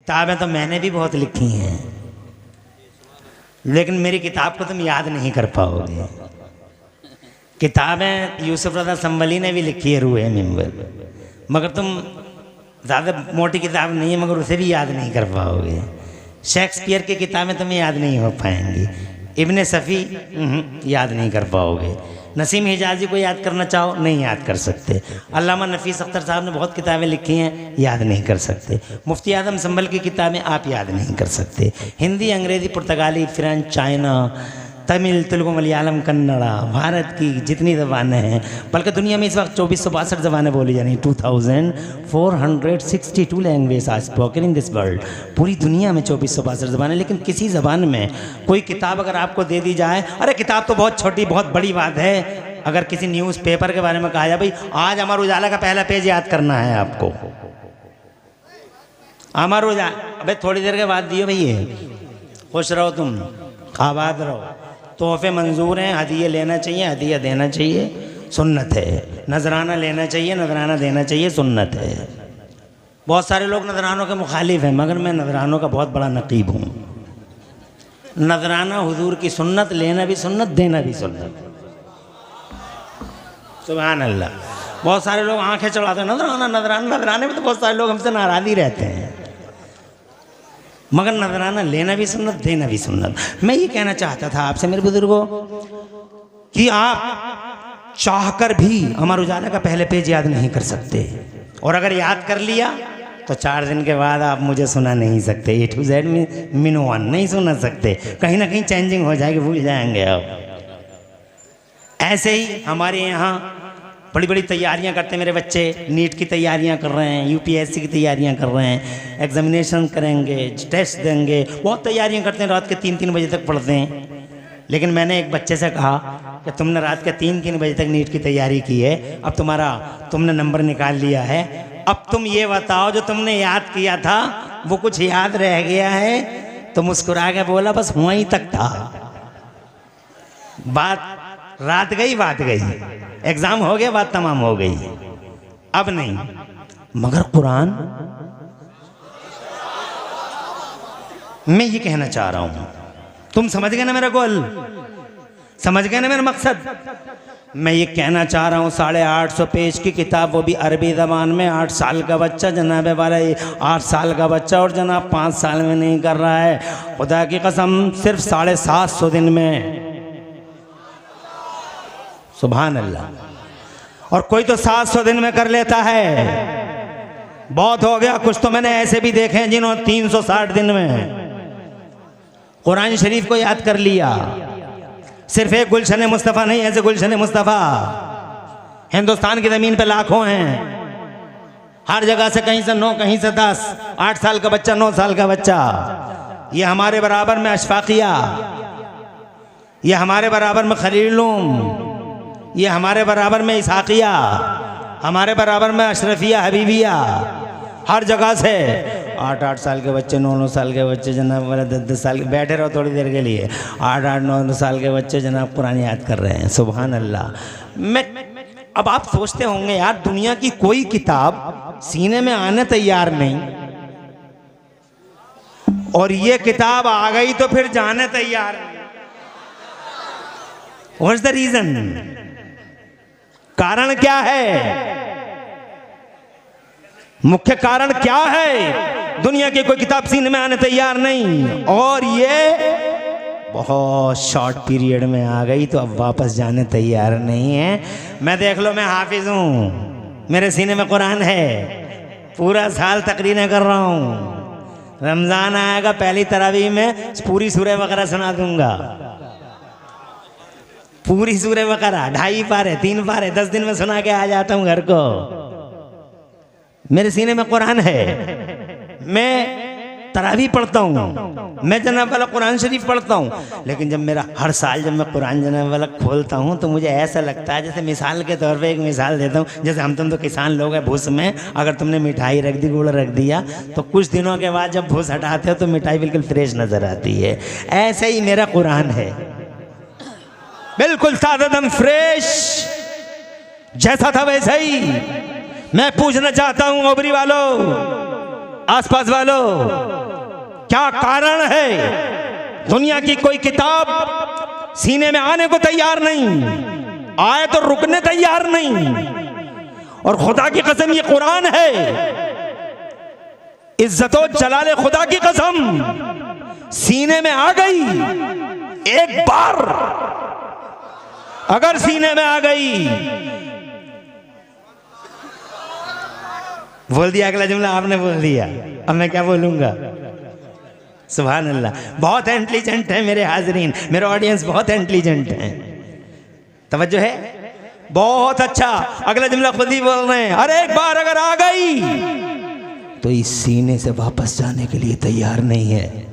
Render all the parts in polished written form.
किताबें तो मैंने भी बहुत लिखी हैं, लेकिन मेरी किताब को तुम याद नहीं कर पाओगे। किताबें यूसुफ रज़ा संभली ने भी लिखी है, रूहे मिंबर, मगर तुम ज़्यादा मोटी किताब नहीं है, मगर उसे भी याद नहीं कर पाओगे। शेक्सपियर की किताबें तुम्हें याद नहीं हो पाएंगी, इब्ने सफ़ी याद नहीं कर पाओगे, नसीम हिजाजी को याद करना चाहो नहीं याद कर सकते, अल्लामा नफ़ीस अख्तर साहब ने बहुत किताबें लिखी हैं, याद नहीं कर सकते, मुफ्ती आज़म संभल की किताबें आप याद नहीं कर सकते। हिंदी, अंग्रेज़ी, पुर्तगाली, फ्रेंच, चाइना, तमिल, तेलुगु, मलयालम, कन्नड़ा, भारत की जितनी ज़बानें हैं, बल्कि दुनिया में इस वक्त 2462 ज़बानें बोली जा रही हैं। 2462 language are spoken in this world. पूरी दुनिया में 2462 ज़बानें, लेकिन किसी ज़बान में कोई किताब अगर आपको दे दी जाए, अरे किताब तो बहुत छोटी बहुत बड़ी बात है, अगर किसी न्यूज़पेपर के बारे में कहा जाए भाई आज अमर उजाला का पहला पेज याद करना है आपको, अमर उजाला, अबे थोड़ी देर के बाद दियो भैया, खुश रहो तुम, आबाद रहो, तोहफे मंजूर हैं, हदिये लेना चाहिए, हदिया देना चाहिए, सुन्नत है, नजराना लेना चाहिए, नजराना देना चाहिए, सुन्नत है। बहुत सारे लोग नजरानों के मुखालिफ हैं, मगर मैं नजरानों का बहुत बड़ा नकीब हूँ। नजराना हुजूर की सुन्नत, लेना भी सुन्नत, देना भी सुन्नत। सुभान अल्लाह। बहुत सारे लोग आंखें चढ़ाते हैं, नजराना नजराना, नजराने में तो बहुत सारे लोग हमसे नाराज ही रहते हैं, मगर नजराना लेना भी सुन्नत, देना भी सुन्नत। मैं ये कहना चाहता था आपसे मेरे बुजुर्गों कि आप चाहकर भी अमर उजाला का पहले पेज याद नहीं कर सकते, और अगर याद कर लिया तो 4 दिन के बाद आप मुझे सुना नहीं सकते, A to Z Meenu one नहीं सुना सकते, कहीं ना कहीं चेंजिंग हो जाएगी, भूल जाएंगे आप। ऐसे ही हमारे यहाँ बड़ी बड़ी तैयारियां करते हैं मेरे बच्चे, नीट की तैयारियां कर रहे हैं, यूपीएससी की तैयारियां कर रहे हैं, एग्जामिनेशन करेंगे, टेस्ट देंगे, बहुत तैयारियां करते हैं, रात के 3-3 बजे तक पढ़ते हैं। लेकिन मैंने एक बच्चे से कहा कि तुमने रात के 3-3 बजे तक नीट की तैयारी की है, अब तुमने नंबर निकाल लिया है, अब तुम ये बताओ जो तुमने याद किया था वो कुछ याद रह गया है? तो मुस्कुरा के बोला बस वहीं तक था, बात रात गई बात गई, एग्जाम हो गया बात तमाम हो गई, अब नहीं। मगर कुरान, मैं ये कहना चाह रहा हूं, तुम समझ गए ना मेरा गोल, समझ गए ना मेरा मकसद? मैं ये कहना चाह रहा हूँ 850 पेज की किताब, वो भी अरबी ज़बान में, 8 साल का बच्चा, जनाब वाला 8 साल का बच्चा, और जनाब 5 साल में नहीं कर रहा है, खुदा की कसम सिर्फ 750 दिन में, सुभान अल्लाह। और कोई तो 700 दिन में कर लेता है, बहुत हो गया। कुछ तो मैंने ऐसे भी देखे हैं जिन्होंने 360 दिन में कुरान शरीफ को याद कर लिया। सिर्फ एक गुलशन मुस्तफ़ा नहीं, ऐसे गुलशन मुस्तफ़ा हिंदुस्तान की ज़मीन पे लाखों हैं, हर जगह से, कहीं से 9 कहीं से 10, 8 साल का बच्चा, 9 साल का बच्चा, ये हमारे बराबर में अशफाकिया, ये हमारे बराबर में खलीलुम, ये हमारे बराबर में इसहाकिया, हमारे बराबर में अशरफिया, हबीबिया, हर जगह से 8-8 साल के बच्चे, 9-9 साल के बच्चे, जनाब वाला 10-10 साल के, बैठे रहो थोड़ी देर के लिए, 8-8, 9-9 साल के बच्चे जनाब कुरान याद कर रहे हैं, सुभान अल्लाह। अब आप सोचते होंगे यार दुनिया की कोई किताब सीने में आने तैयार नहीं, और ये किताब आ गई तो फिर जाने तैयार नहीं। What's the reason? कारण क्या है? मुख्य कारण क्या है? दुनिया की कोई किताब सीने में आने तैयार नहीं, और ये बहुत शॉर्ट पीरियड में आ गई तो अब वापस जाने तैयार नहीं है। मैं देख लो, मैं हाफिज हूँ, मेरे सीने में कुरान है, पूरा साल तकरीरें कर रहा हूँ, रमज़ान आएगा पहली तरावीह में पूरी सूरह बकरा सुना दूंगा, पूरी सूरह बकरा 2.5 पारे 3 पारे 10 दिन में सुना के आ जाता हूँ घर को। मेरे सीने में कुरान है, मैं तरावी पढ़ता हूँ, मैं जनाब वाला कुरान शरीफ पढ़ता हूँ। लेकिन जब मेरा हर साल जब मैं कुरान जनाब वाला खोलता हूँ तो मुझे ऐसा लगता है, जैसे मिसाल के तौर पे एक मिसाल देता हूँ, जैसे हम तुम तो किसान लोग हैं, भूस में अगर तुमने मिठाई रख दी, गुड़ रख दिया, तो कुछ दिनों के बाद जब भूस हटाते हो तो मिठाई बिल्कुल फ्रेश नज़र आती है। ऐसे ही मेरा कुरान है, बिल्कुल ताज़ा फ्रेश, जैसा था वैसा ही। मैं पूछना चाहता हूं ओबरी वालों, आसपास वालों, क्या कारण है दुनिया की कोई किताब सीने में आने को तैयार नहीं, आए तो रुकने तैयार नहीं। और खुदा की कसम ये कुरान है, इज्जतो जलाले खुदा की कसम, सीने में आ गई एक बार, अगर सीने में आ गई, बोल दिया अगला जुमला आपने बोल दिया, अब मैं क्या बोलूंगा। सुभान अल्लाह, बहुत इंटेलिजेंट है मेरे हाजरीन, मेरे ऑडियंस बहुत इंटेलिजेंट है, तवज्जो है, बहुत अच्छा। अगला जुमला खुद ही बोल रहे हैं, अरे एक बार अगर आ गई तो इस सीने से वापस जाने के लिए तैयार नहीं है।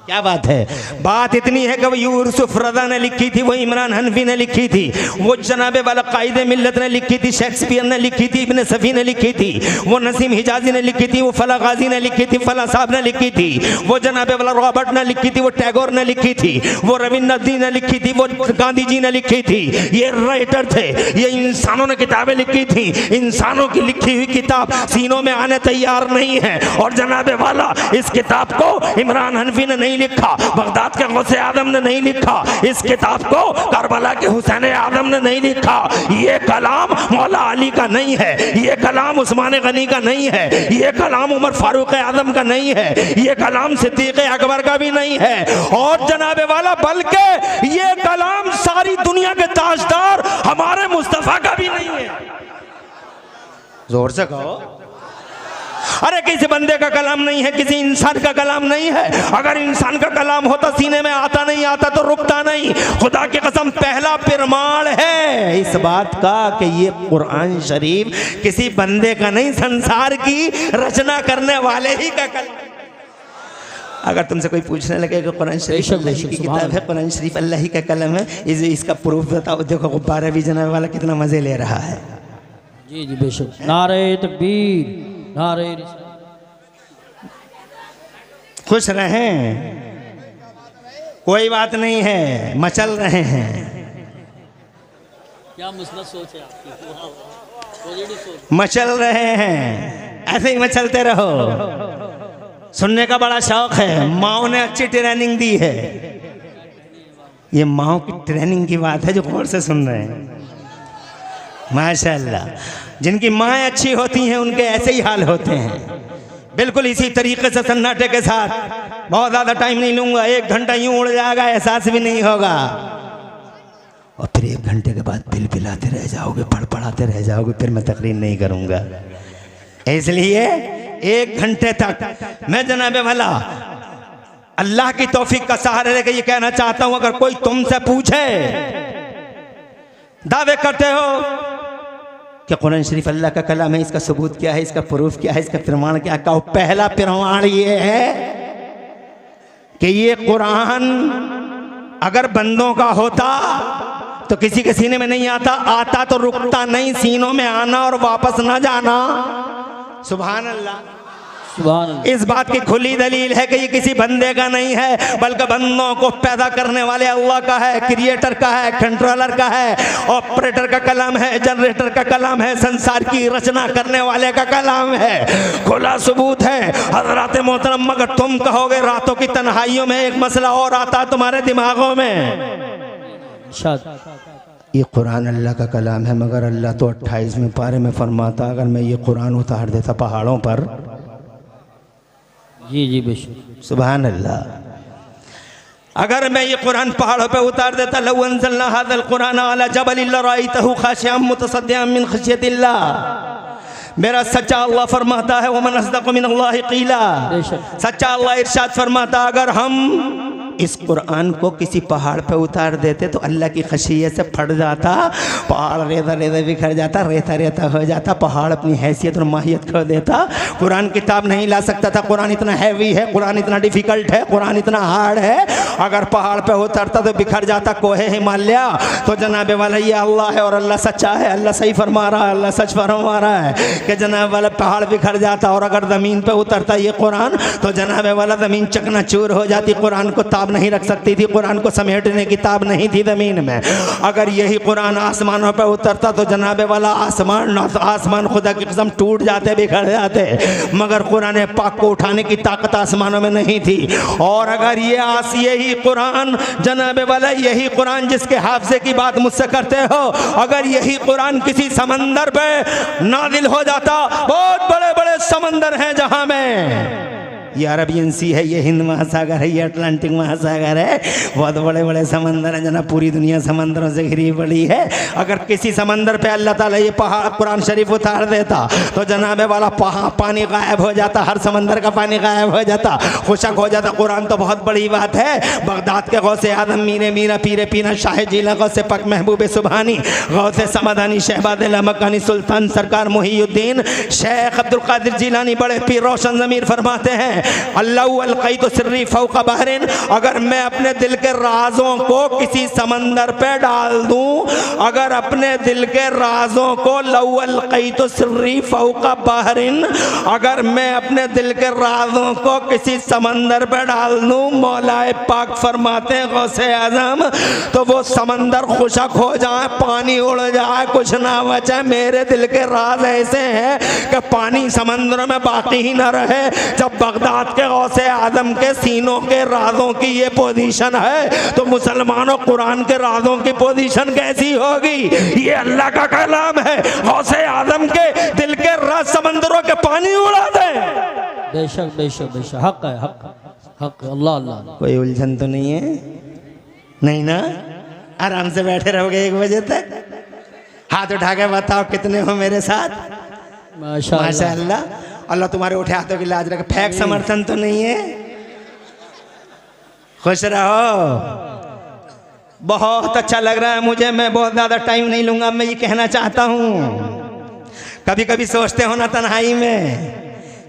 क्या बात है, बात इतनी है कि वो यूसुफ रज़ा ने लिखी थी, वो इमरान हनफी ने लिखी थी, वो जनाबे वाला कायदे मिल्लत ने लिखी थी, शेक्सपियर ने लिखी थी, इब्न सफ़ी ने लिखी थी, वो नसीम हिजाजी ने लिखी थी, वो फला गाजी ने लिखी थी, फला साहब ने लिखी थी, वो जनाबे वाला रॉबर्ट ने लिखी थी, वो टैगोर ने लिखी थी, वो रविन्द्रनाथ ने लिखी थी, वो गांधी जी ने लिखी थी। ये राइटर थे, ये इंसानों ने किताबें लिखी थी, इंसानों की लिखी हुई किताब सीनों में आने तैयार नहीं है। और जनाबे वाला इस किताब को इमरान हनफी ने नहीं लिखा, बगदाद के गौसे आदम ने नहीं लिखा, इस किताब को करबला के हुसैन आदम ने नहीं लिखा, ये कलाम मौला अली का नहीं है, ये कलाम उस्मान गनी का नहीं है, ये कलाम उमर फारूक आजम का नहीं है, ये कलाम सिद्दीक अकबर का भी नहीं है, और जनाबे वाला बल्कि ये कलाम सारी दुनिया के ताजदार हमारे मुस्तफा का भी नहीं है। जोर से कहो, अरे किसी बंदे का कलाम नहीं है, किसी इंसान का कलाम नहीं है। अगर इंसान का कलाम होता सीने में आता नहीं, आता तो रुकता नहीं। खुदा की कसम पहला प्रमाण है इस बात का कि ये कुरान शरीफ किसी बंदे का नहीं, संसार की रचना करने वाले ही का कलाम। अगर तुमसे कोई पूछने लगे कि कुरान शरीफ अल्लाह की किताब है, कुरान शरीफ अल्लाह ही का कलम है, इसका प्रूफ बताओ, देखो गुब्बारा भी जनाब वाला कितना मजे ले रहा है। जी जी बेशक, नारे तकबीर, नारे खुश रहें, कोई बात नहीं है, मचल रहे हैं। क्या मुस्लिम सोच है आपकी, मचल रहे हैं, ऐसे ही मचलते रहो। सुनने का बड़ा शौक है, माओ ने अच्छी ट्रेनिंग दी है, ये माओ की ट्रेनिंग की बात है जो गौर से सुन रहे हैं। माशाअल्लाह, जिनकी माएँ अच्छी होती हैं उनके ऐसे ही हाल होते हैं। बिल्कुल इसी तरीके से सन्नाटे के साथ, बहुत ज़्यादा टाइम नहीं लूँगा, 1 घंटा यूँ उड़ जाएगा, एहसास भी नहीं होगा, और फिर 1 घंटे के बाद पिलपिलाते रह जाओगे, पड़पड़ाते रह जाओगे, फिर मैं तकरीर नहीं करूँगा। इसलिए 1 घंटे तक मैं जनाबे वाला अल्लाह की तौफीक का सहारा लेकर ये कहना चाहता हूँ, अगर कोई तुमसे पूछे, दावे करते हो कि कुरान शरीफ अल्लाह का कलाम है, इसका सबूत क्या है, इसका प्रूफ क्या है, इसका प्रमाण क्या है, पहला प्रमाण ये है कि ये कुरान अगर बंदों का होता तो किसी के सीने में नहीं आता, आता तो रुकता नहीं, सीनों में आना और वापस ना जाना। सुभान अल्लाह, इस बात की खुली दलील है कि ये किसी बंदे का नहीं है, बल्कि बंदों को पैदा करने वाले अल्लाह का है, क्रिएटर का है, कंट्रोलर का है, ऑपरेटर का कलाम है, जनरेटर का कलाम है, संसार की रचना करने वाले का कलाम है। खुला सबूत है हज़रात मोहतरम। मगर तुम कहोगे रातों की तन्हाइयों में एक मसला और आता तुम्हारे दिमागों में, ये कुरान अल्लाह का कलाम है, मगर अल्लाह तो 28वें पारे में फरमाता अगर मैं ये कुरान उतार देता पहाड़ों पर। जी जी बेशक, सुभान अल्लाह, अगर मैं ये कुरान पहाड़ों पे उतार देता, लौ अंज़लना हाज़ल कुरान अला जबलिन लरअयतहु खाशिअम मुतसद्दिअम मिन खशियतिल्लाह। मेरा सच्चा अल्लाह फरमाता है, वमन अस्दक़ु मिनल्लाहि क़ीला, सच्चा अल्लाह इरशाद फरमाता अगर हम इस कुरान को किसी पहाड़ पे उतार देते तो अल्लाह की खशियत से फट जाता, पहाड़ रेता रेता बिखर जाता, रेता रेता हो जाता, पहाड़ अपनी हैसियत और माहियत खो देता। कुरान किताब नहीं ला सकता था, कुरान इतना हैवी है, कुरान इतना डिफ़िकल्ट है, कुरान इतना हार्ड है, अगर पहाड़ पे उतरता तो बिखर जाता कोहे हिमालय। तो जनाबे वाला ये अल्लाह है और अल्लाह सच्चा है, अल्लाह सही फरमा रहा है, अल्लाह सच फरमा रहा है कि जनाब वाला पहाड़ बिखर जाता, और अगर ज़मीन पे उतरता ये कुरान तो जनाबे वाला ज़मीन चकनाचूर हो जाती, कुरान को ताब किताब नहीं रख सकती थी, कुरान को समेटने की किताब नहीं थी ज़मीन में। अगर यही कुरान आसमानों पर उतरता तो जनाबे वाला आसमान खुदा की कसम टूट जाते, बिखर जाते, मगर कुरान पाक को उठाने की ताकत आसमानों में नहीं थी। और अगर यही कुरान जनाबे वाला, यही कुरान जिसके हाफजे की बात मुझसे करते हो, अगर यही कुरान किसी समंदर पे नाजिल हो जाता, बहुत बड़े बड़े समंदर हैं जहां में, ये अरबियन सी है, ये हिंद महासागर है, ये अटलांटिक महासागर है, बहुत बड़े बड़े समंदर हैं जना, पूरी दुनिया समंदरों से घिरी पड़ी है। अगर किसी समंदर पे अल्लाह ताला ये पहाड़ कुरान शरीफ उतार देता तो जनाबे वाला पानी गायब हो जाता, हर समंदर का पानी गायब हो जाता, खुशक हो जाता। कुरान तो बहुत बड़ी बात है। बगदाद के गौसे आदम मीरे मीरा पीरे पीना शाह जिला गौसे पक महबूब सुबहानी गौसे समदानी शहबाद मकानी सुल्तान सरकार मुहीउद्दीन शेख अब्दुल कादिर जिलानी बड़े पीर रोशन ज़मीर फरमाते हैं, अल्लाह तो सिर्री फौका बहरिन, अगर मैं अपने दिल के राजों को किसी समंदर पे डाल दूं, अगर अपने दिल के राजों को लौल तो सिर्री फौका बहरिन, अगर मैं अपने दिल के राजों को किसी समंदर पे डाल दूं, मौलाए पाक फरमाते हैं गौसे आजम, तो वो समंदर खुशक हो जाए, पानी उड़ जाए, कुछ ना बचे। मेरे दिल के राज ऐसे हैं कि पानी समंदर में बाकी ही ना रहे। जब बगदाद के गौसे आदम के सीनों के राजों की ये पोजीशन है तो मुसलमानों कुरान के राजों की पोजीशन कैसी होगी? ये अल्लाह का कलाम है, गौसे आदम के दिल के राज समंदरों के पानी उड़ा दे। बेशक बेशक बेशक, हक है, हक अल्लाह अल्लाह। कोई उलझन तो नहीं है? नहीं ना? आराम से बैठे रहोगे 1 बजे तक। हाथ उठा के बताओ कितने हो मेरे साथ? माशाअल्लाह। अल्लाह तुम्हारे उठे हाथों की लाज रखे। फेक समर्थन तो नहीं है? खुश रहो। बहुत अच्छा लग रहा है मुझे। मैं बहुत ज़्यादा टाइम नहीं लूँगा। मैं ये कहना चाहता हूँ, कभी कभी सोचते हो ना तन्हाई में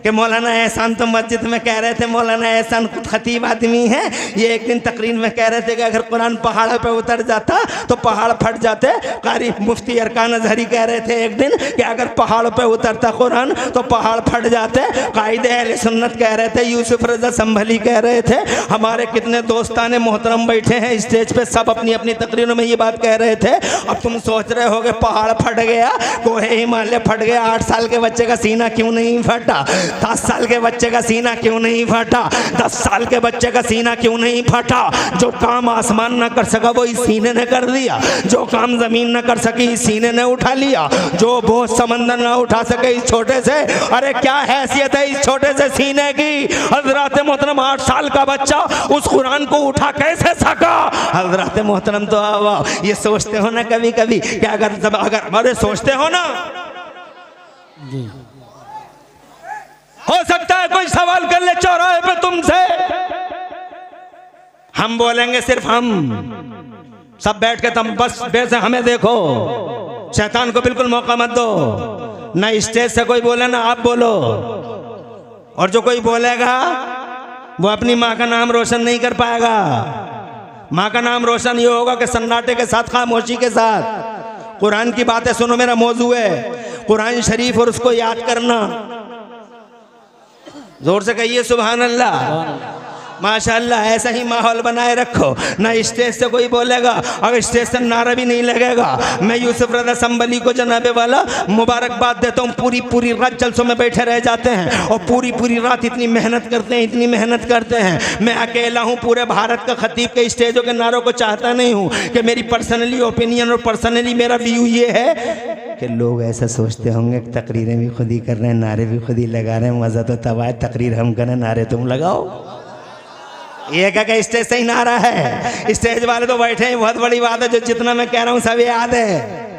कि मौलाना एहसान तो मस्जिद में कह रहे थे, मौलाना एहसान खुद खतीब आदमी है, ये एक दिन तकरीर में कह रहे थे कि अगर कुरान पहाड़ पे उतर जाता तो पहाड़ फट जाते। कारी मुफ्ती अरकान अजहरी कह रहे थे एक दिन कि अगर पहाड़ पे उतरता कुरान तो पहाड़ फट जाते। कायदे अहले सुन्नत कह रहे थे, यूसुफ रजा संभली कह रहे थे, हमारे कितने दोस्तान मोहतरम बैठे हैं स्टेज पे, सब अपनी अपनी तकरीरों में ये बात कह रहे थे। अब तुम सोच रहे होगे पहाड़ फट गया, कोहे हिमालय फट गया, 8 साल के बच्चे का सीना क्यों नहीं फटा, 10 साल के बच्चे का सीना क्यों नहीं फटा, 10 साल के बच्चे का सीना क्यों नहीं फटा? जो काम आसमान न कर सका वो इस सीने ने कर दिया, जो काम जमीन न कर सकी इस सीने ने उठा लिया, जो बोझ समंदर न उठा सके इस छोटे से, अरे क्या हैसियत है इस छोटे से सीने की? हजरत मोहतरम 8 साल का बच्चा उस कुरान को उठा कैसे सका? हजरत मोहतरम तो आओ, ये सोचते हो ना कभी कभी कि अगर अरे सोचते हो ना जी, हो सकता है कोई सवाल कर ले चौराहे पे तुमसे, हम बोलेंगे सिर्फ हम सब बैठ के तुम बस वैसे हमें देखो, शैतान को बिल्कुल मौका मत दो। ना स्टेज से कोई बोले ना आप बोलो, और जो कोई बोलेगा वो अपनी माँ का नाम रोशन नहीं कर पाएगा। माँ का नाम रोशन ये होगा कि सन्नाटे के साथ, खामोशी के साथ कुरान की बातें सुनो। मेरा मौजू है कुरान शरीफ और उसको याद करना। जोर से कहिए सुभान अल्लाह, माशाअल्लाह। ऐसा ही माहौल बनाए रखो। ना स्टेज से कोई बोलेगा, अगर स्टेज से नारा भी नहीं लगेगा। मैं यूसुफ रज़ा संभली को जनाबे वाला मुबारकबाद देता हूँ। पूरी रात जलसों में बैठे रह जाते हैं और पूरी रात इतनी मेहनत करते हैं, इतनी मेहनत करते हैं। मैं अकेला हूँ पूरे भारत का खतीब के स्टेजों के नारों को चाहता नहीं हूँ कि मेरी पर्सनली ओपिनियन और पर्सनली मेरा व्यू ये है कि लोग ऐसा सोचते होंगे कि तकरीरें भी खुद ही कर रहे हैं, नारे भी खुद ही लगा रहे हैं। मज़ा तो तब आए, तकरीर हम करें, नारे तुम लगाओ। ये क्या स्टेज से ही नारा है? स्टेज वाले तो बैठे हैं, बहुत बड़ी बात है। जो जितना मैं कह रहा हूँ सब याद है,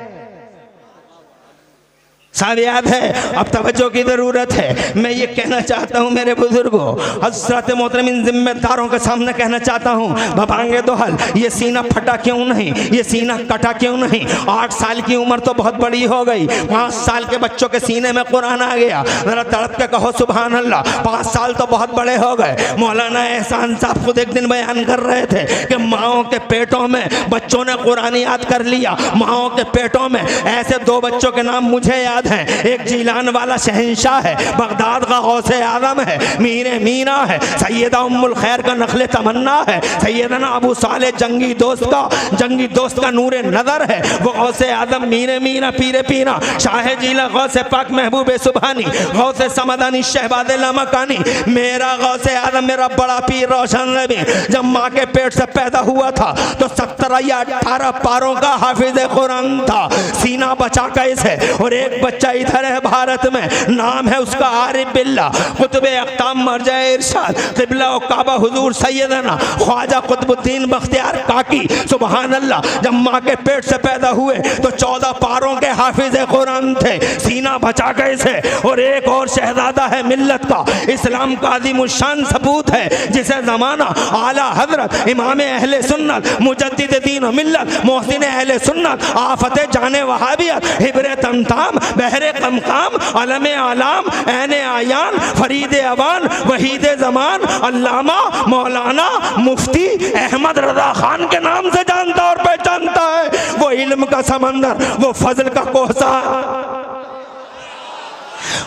सब याद है। अब तवज्जो की ज़रूरत है। मैं ये कहना चाहता हूँ मेरे बुजुर्गों, हज़रत मोहतरम इन जिम्मेदारों के सामने कहना चाहता हूँ, बबांगे दोहल, ये सीना फटा क्यों नहीं, ये सीना कटा क्यों नहीं? 8 साल की उम्र तो बहुत बड़ी हो गई, 5 साल के बच्चों के सीने में कुरान आ गया। ज़रा तड़प के कहो सुभान अल्लाह। 5 साल तो बहुत बड़े हो गए। मौलाना एहसान साहब खुद एक दिन बयान कर रहे थे कि माओं के पेटों में बच्चों ने कुरान याद कर लिया। माओं के पेटों में ऐसे 2 बच्चों के नाम मुझे याद अहमद हैं, एक जीलान वाला शहंशाह है, बगदाद का गौसे आलम है, मीरे मीना है, सैयदा उम्मुल खैर का नखले तमन्ना है, सैयदना अबू साले जंगी दोस्त का नूरे नजर है, वो गौसे आदम मीरे मीना पीरे पीना शाह जीला गौसे पाक महबूब सुबहानी गौसे समदानी शहबाद लमकानी। मेरा गौसे आदम मेरा बड़ा पीर रोशन रबी जब माँ के पेट से पैदा हुआ था तो 17 या 18 पारों का हाफिज कुरान था, सीना बचा कैसे। और एक बच्चा इधर है भारत में, नाम है उसका आरिफ बिल्ला, कुतुबे अख्ताम मरजा इरशाद क़िबला व काबा हुजूर सैयदना ख्वाजा कुतुबुद्दीन बख्तियार काकी सुबहान अल्लाह। जब माँ के पेट से पैदा हुए तो 14 पारों के हाफिज कुरान थे, सीना बचा कैसे। और एक और शहजादा है मिल्लत का, इस्लाम का आज़िमुश्शान सबूत है, जिसे ज़माना आला हजरत इमाम अहले सुन्नत मुजद्दिद दीन मिल्लत मोहसिन अहले सुन्नत आफते जाने वहाबियत हिब्रे तमताम बहरे कमकाम अलम आलाम ऐने आयान फरीद अवान वहीद ज़मान अल्लामा मौलाना मुफ्ती अहमद रज़ा खान के नाम से जानता और पहचानता है। वो इल्म का समंदर, वो फजल का कोहसार,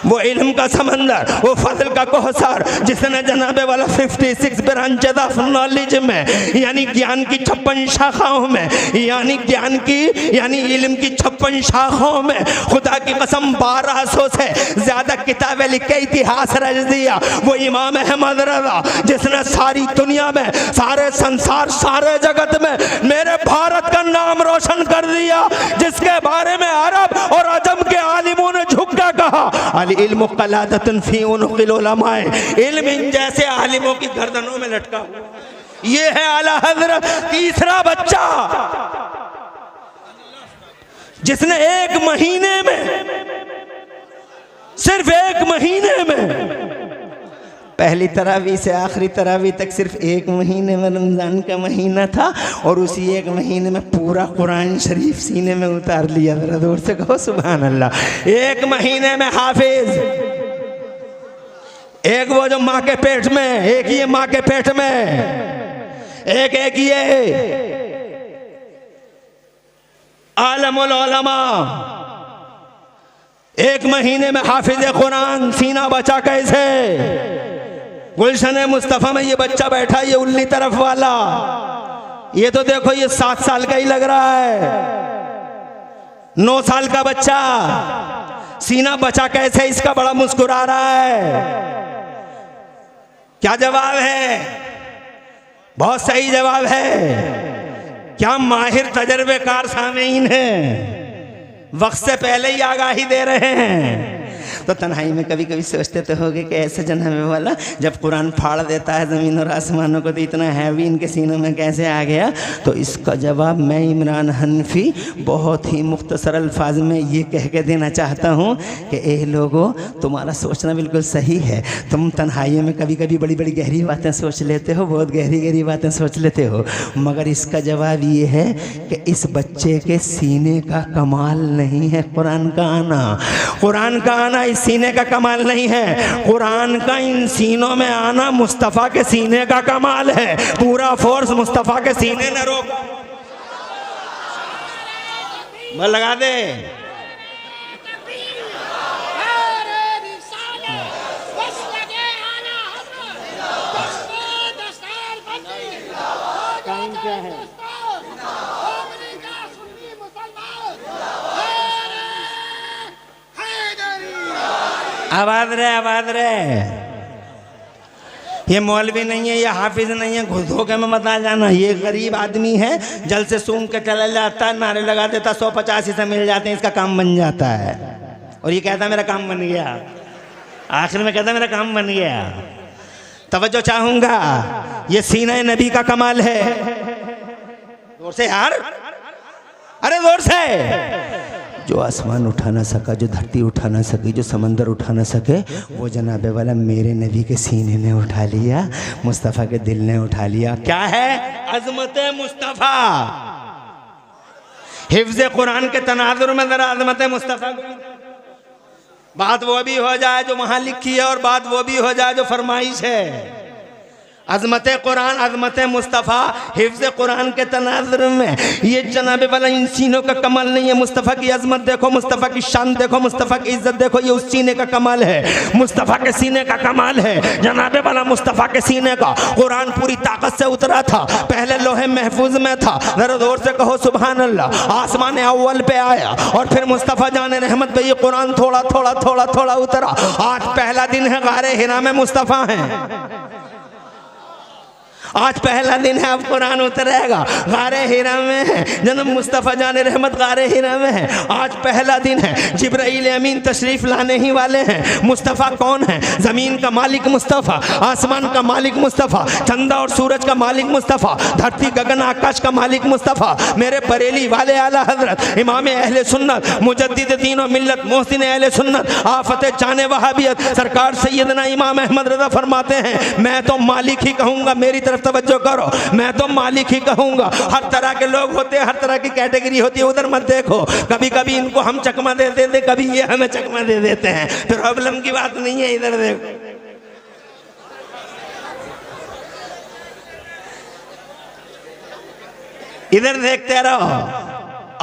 वो इल्म का समंदर, वो फजल का कोहसार, जिसने जनाबे वाला 56 ब्रांचेस ऑफ नॉलेज में यानी ज्ञान की 56 शाखाओं में यानी इल्म की 56 शाखाओं में खुदा की कसम 1200 से ज़्यादा किताबें लिख के इतिहास रच दिया। वो इमाम अहमद रज़ा जिसने सारी दुनिया में, सारे संसार, सारे जगत में मेरे भारत का नाम रोशन कर दिया, जिसके बारे में अरब और अजम के आलिमों ने झुक के कहा अल इल्मु क़लादतुन फी उनुक़िल उलमाए, इल्म इन जैसे आलिमों की गर्दनों में लटका हुआ। ये है आला हजरत तीसरा बच्चा जिसने एक महीने में, सिर्फ एक महीने में, पहली तरावी से आखिरी तरावी तक सिर्फ एक महीने में, रमज़ान का महीना था, और उसी एक महीने में पूरा कुरान शरीफ सीने में उतार लिया। ज़रा दूर से कहो सुभान अल्लाह। एक महीने में हाफिज, एक वो जो माँ के पेट में, एक ये माँ के पेट में, एक ये आलमुल उलमा, एक महीने में हाफिज कुरान, सीना बचा कैसे। गुलशन मुस्तफ़ा में ये बच्चा बैठा, ये उल्ली तरफ वाला, ये तो देखो ये 7 साल का ही लग रहा है, 9 साल का बच्चा, सीना बचा कैसे इसका बड़ा मुस्कुरा रहा है। क्या जवाब है? बहुत सही जवाब है। क्या माहिर तजर्बेकार सामीन हैं, वक्त से पहले ही आगाही दे रहे हैं। तो तन्हाई में कभी कभी सोचते तो होगे कि ऐसे जनाबे वाला जब कुरान फाड़ देता है ज़मीन और आसमानों को तो इतना हैवी इनके सीनों में कैसे आ गया। तो इसका जवाब मैं इमरान हनफी बहुत ही मुख्तसर अल्फाज में ये कह के देना चाहता हूँ कि ए लोगों, तुम्हारा सोचना बिल्कुल सही है। तुम तन्हाइयों में कभी कभी बड़ी बड़ी गहरी बातें सोच लेते हो, बहुत गहरी गहरी बातें सोच लेते हो, मगर इसका जवाब ये है कि इस बच्चे के सीने का कमाल नहीं है कुरान का आना। कुरान का आना इस सीने का कमाल नहीं है, कुरान का इन सीनों में आना मुस्तफ़ा के सीने का कमाल है। पूरा फोर्स मुस्तफ़ा के सीने ने रोका। बल लगा दे। टाइम क्या है? आवाज रहे। ये मौलवी नहीं है, ये हाफिज नहीं है, घुस धोखे में मत आ जाना। ये गरीब आदमी है, जल से सूंघ के चला जाता है, नारे लगा देता, 185 से मिल जाते हैं, इसका काम बन जाता है। और ये कहता मेरा काम बन गया, आखिर में कहता मेरा काम बन गया। तवज्जो चाहूंगा, ये सीना नबी का कमाल है। जोर से यार, अरे जोर से। जो आसमान उठा ना सका, जो धरती उठा ना सकी, जो समंदर उठा ना सके, वो जनाबे वाला मेरे नबी के सीने ने उठा लिया, मुस्तफ़ा के दिल ने उठा लिया। क्या है? अज़मत मुस्तफ़ा। हिफ्ज़ कुरान के तनाजुर में ज़रा अज़मत मुस्तफ़ा, बात वो भी हो जाए जो वहाँ लिखी है और बात वो भी हो जाए जो फरमाइश है। अज़मत कुरान, अज़मत मुस्तफ़ा, हिफ्ज़ कुरान के तनाज़ुर में ये जनाब वाला इन सीनों का कमाल नहीं है। मुस्तफ़ा की अज़मत देखो, मुस्तफ़ा की शान देखो, मुस्तफ़ा की इज़्ज़त देखो, ये उस सीने का कमाल है, मुस्तफ़ा के सीने का कमाल है। जनाब वाला मुस्तफ़ा के सीने का कुरान पूरी ताकत से उतरा था, पहले लोहे महफूज में था, ज़रा जोर से कहो सुभान अल्लाह। आसमान अव्वल पे आया और फिर मुस्तफ़ा जाने रहमत पे ये कुरान थोड़ा थोड़ा थोड़ा थोड़ा उतरा। आज पहला दिन है, गारे हिरा में मुस्तफ़ा हैं। आज पहला दिन है, अब कुरान उतरेगा। गारे हिरा में है, जन्म मुस्तफ़ा जाने रहमत गारे हिरा में है। आज पहला दिन है, जिब्राइल अमीन तशरीफ लाने ही वाले हैं। मुस्तफ़ा कौन है? ज़मीन का मालिक मुस्तफ़ा, आसमान का मालिक मुस्तफ़ा, चंदा और सूरज का मालिक मुस्तफ़ा, धरती गगन आकाश का मालिक मुस्तफ़ा। मेरे बरेली वाले आला हज़रत इमाम अहले सुन्नत मुजद्दिद दीन और मिल्लत मोहसिन अहले सुन्नत आफत जाने वहाबियत सरकार सैयदना इमाम अहमद रज़ा फरमाते हैं, मैं तो मालिक ही कहूँगा, मेरी तरफ तवज्जो करो, मैं तो मालिक ही कहूँगा। हर तरह के लोग होते हैं, हर तरह की कैटेगरी होती है, उधर मत देखो। कभी कभी इनको हम चकमा दे देते, कभी ये हमें चकमा दे देते हैं, तो प्रॉब्लम की बात नहीं है। इधर देखो, इधर देखते रहो।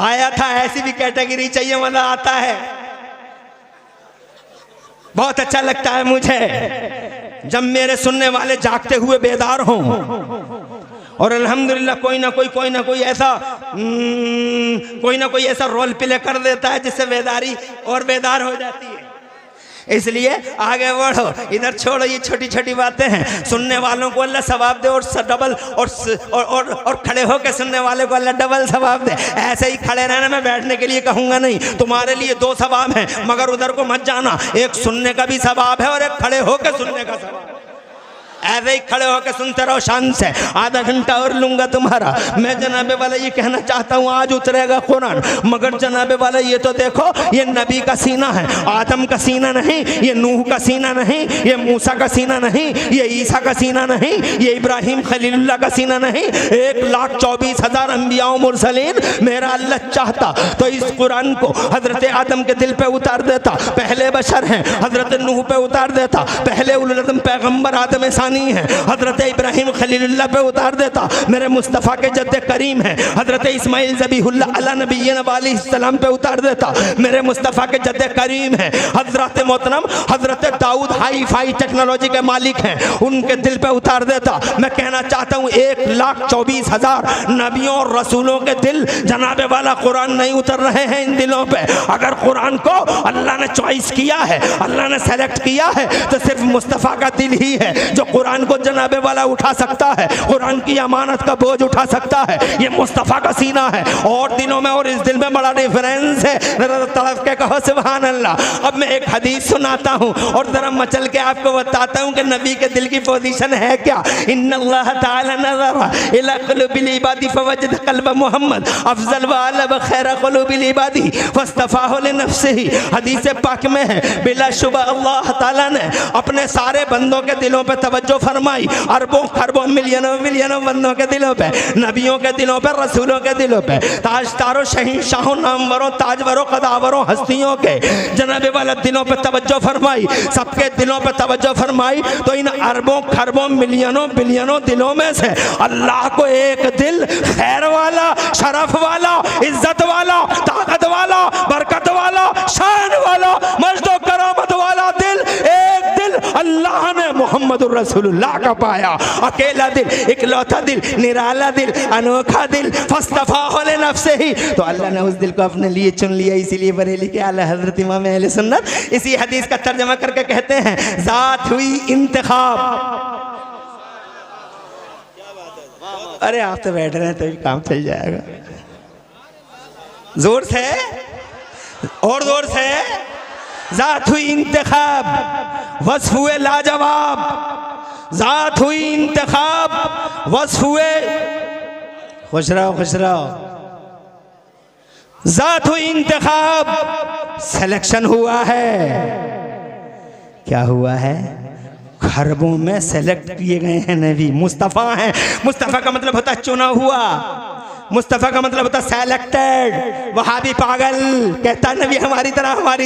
आया था, ऐसी भी कैटेगरी चाहिए, मजा आता है, बहुत अच्छा लगता है मुझे जब मेरे सुनने वाले जागते हुए बेदार हों और अल्हम्दुलिल्लाह कोई ना कोई ऐसा रोल प्ले कर देता है जिससे बेदारी और बेदार हो जाती है। इसलिए आगे बढ़ो, इधर छोड़ो ये छोटी छोटी बातें हैं। सुनने वालों को अल्लाह सवाब दे और डबल और खड़े होकर सुनने वाले को अल्लाह डबल सवाब दे। ऐसे ही खड़े रहना, मैं बैठने के लिए कहूँगा नहीं। तुम्हारे लिए 2 सवाब हैं, मगर उधर को मत जाना। एक सुनने का भी सवाब है और एक खड़े होकर सुनने का सवाब है। ऐसे ही खड़े होकर सुनते रहो शान से। आधा घंटा और लूंगा तुम्हारा। मैं जनाबे वाला ये कहना चाहता हूँ, आज उतरेगा कुरान, मगर जनाबे वाला ये तो देखो, ये नबी का सीना है, आदम का सीना नहीं, ये नूह का सीना नहीं, ये मूसा का सीना नहीं, ये ईसा का सीना नहीं, ये इब्राहिम खलीलुल्लाह का सीना नहीं। 1,24,000 अंबियाओं मुरसलीन मेरा अल्लाह चाहता तो इस कुरान को हजरत आदम के दिल पे उतार देता, पहले बशर हैं, हजरत नूह पे उतार देता, पहले उल अज़्म पैगंबर आदम सानी है, हजरत इब्राहिम खलीलुल्लाह पे उतार देता, मेरे मुस्तफ़ा के जद्द करीम है, हजरत इस्माइल ज़बीहुल्लाह अला नबीना अलैहिस्सलाम पे उतार देता, मेरे मुस्तफ़ा के जद्द करीम है, हजरत मोहतरम हजरत दाऊद हाई फाई टेक्नोलॉजी के मालिक हैं, उनके दिल पे उतार देता। मैं कहना चाहता हूँ 1,24,000 नबियों और रसूलों के दिल जनाबे वाला कुरान नहीं उतर रहे हैं इन दिलों पे। अगर कुरान को अल्लाह ने चॉइस किया है, अल्लाह ने सेलेक्ट किया है, तो सिर्फ मुस्तफ़ा का दिल ही है जो कुरान को जनाबे वाला उठा सकता है, कुरान की अमानत का बोझ उठा सकता है। ये मुस्तफ़ा का सीना है और दिनों में और इस दिल में बड़ा डिफरेंस है। तरफ के कहो सुभान अल्लाह। अब मैं एक हदीस सुनाता हूँ और जरा मचल के आपको बताता हूँ कि नबी के दिल की पोजीशन है क्या। इन्नल्लाह ताला नज़रा इला क़ुलूबिल इबादी फवजद क़ल्ब मुहम्मद अफ़ज़ल व अला व खैर क़ुलूबिल इबादी फ़स्तफ़ाहु लिनफ़्सिही। हदीस पाक में है, बिलाशुबा अल्लाह ताला ने अपने सारे बंदों के दिलों पे तवज्जो फरमाई, अरबों खरबों मिलियनों बंदों के दिलों पे, नबियों के दिलों पे, रसूलों के दिलों पे, ताजदारों शहींशाहों नामवरों ताजवरों कदावरों हस्तियों के जनाबे वाला दिलों पे तवज्जो फरमाई, सबके दिलों पे तवज्जो फरमाई। तो इन अरबों खरबों मिलियनों बिलियनों दिलों में से अल्लाह को एक दिल खैर वाला, शरफ वाला, इज्जत वाला, ताकत वाला, बरकत वाला, शान वाला, मजद व करामत वाला दिल, एक दिल अल्लाह ने मोहम्मदुर रसूलुल्लाह का पाया। अकेला दिल, इकलौता दिल, निराला दिल, अनोखा दिल, फस्तफ़ाहु लिनफ़्सिही। तो अल्लाह ने उस दिल को अपने लिए चुन लिया। इसीलिए बरेली के आला हज़रत इमाम अहले सुन्नत इसी हदीस का तर्जमा करके कहते हैं, ज़ात हुई इंतखाब। अरे आप तो बैठ रहे हैं तो काम चल जाएगा। जोर से और जोर से। ज़ात हुई इंतखाब, वस्फ़ हुए लाजवाब, ज़ात हुई इंतखाब, वस्फ़ हुए खुश रहो। ज़ात हुई इंतखाब, सिलेक्शन हुआ है। क्या हुआ है? खरबों में सेलेक्ट किए गए हैं नबी, मुस्तफ़ा हैं। मुस्तफ़ा का मतलब होता है चुना हुआ, मुस्तफ़ा का मतलब होता है सेलेक्टेड। वहाबी पागल कहता है नबी हमारी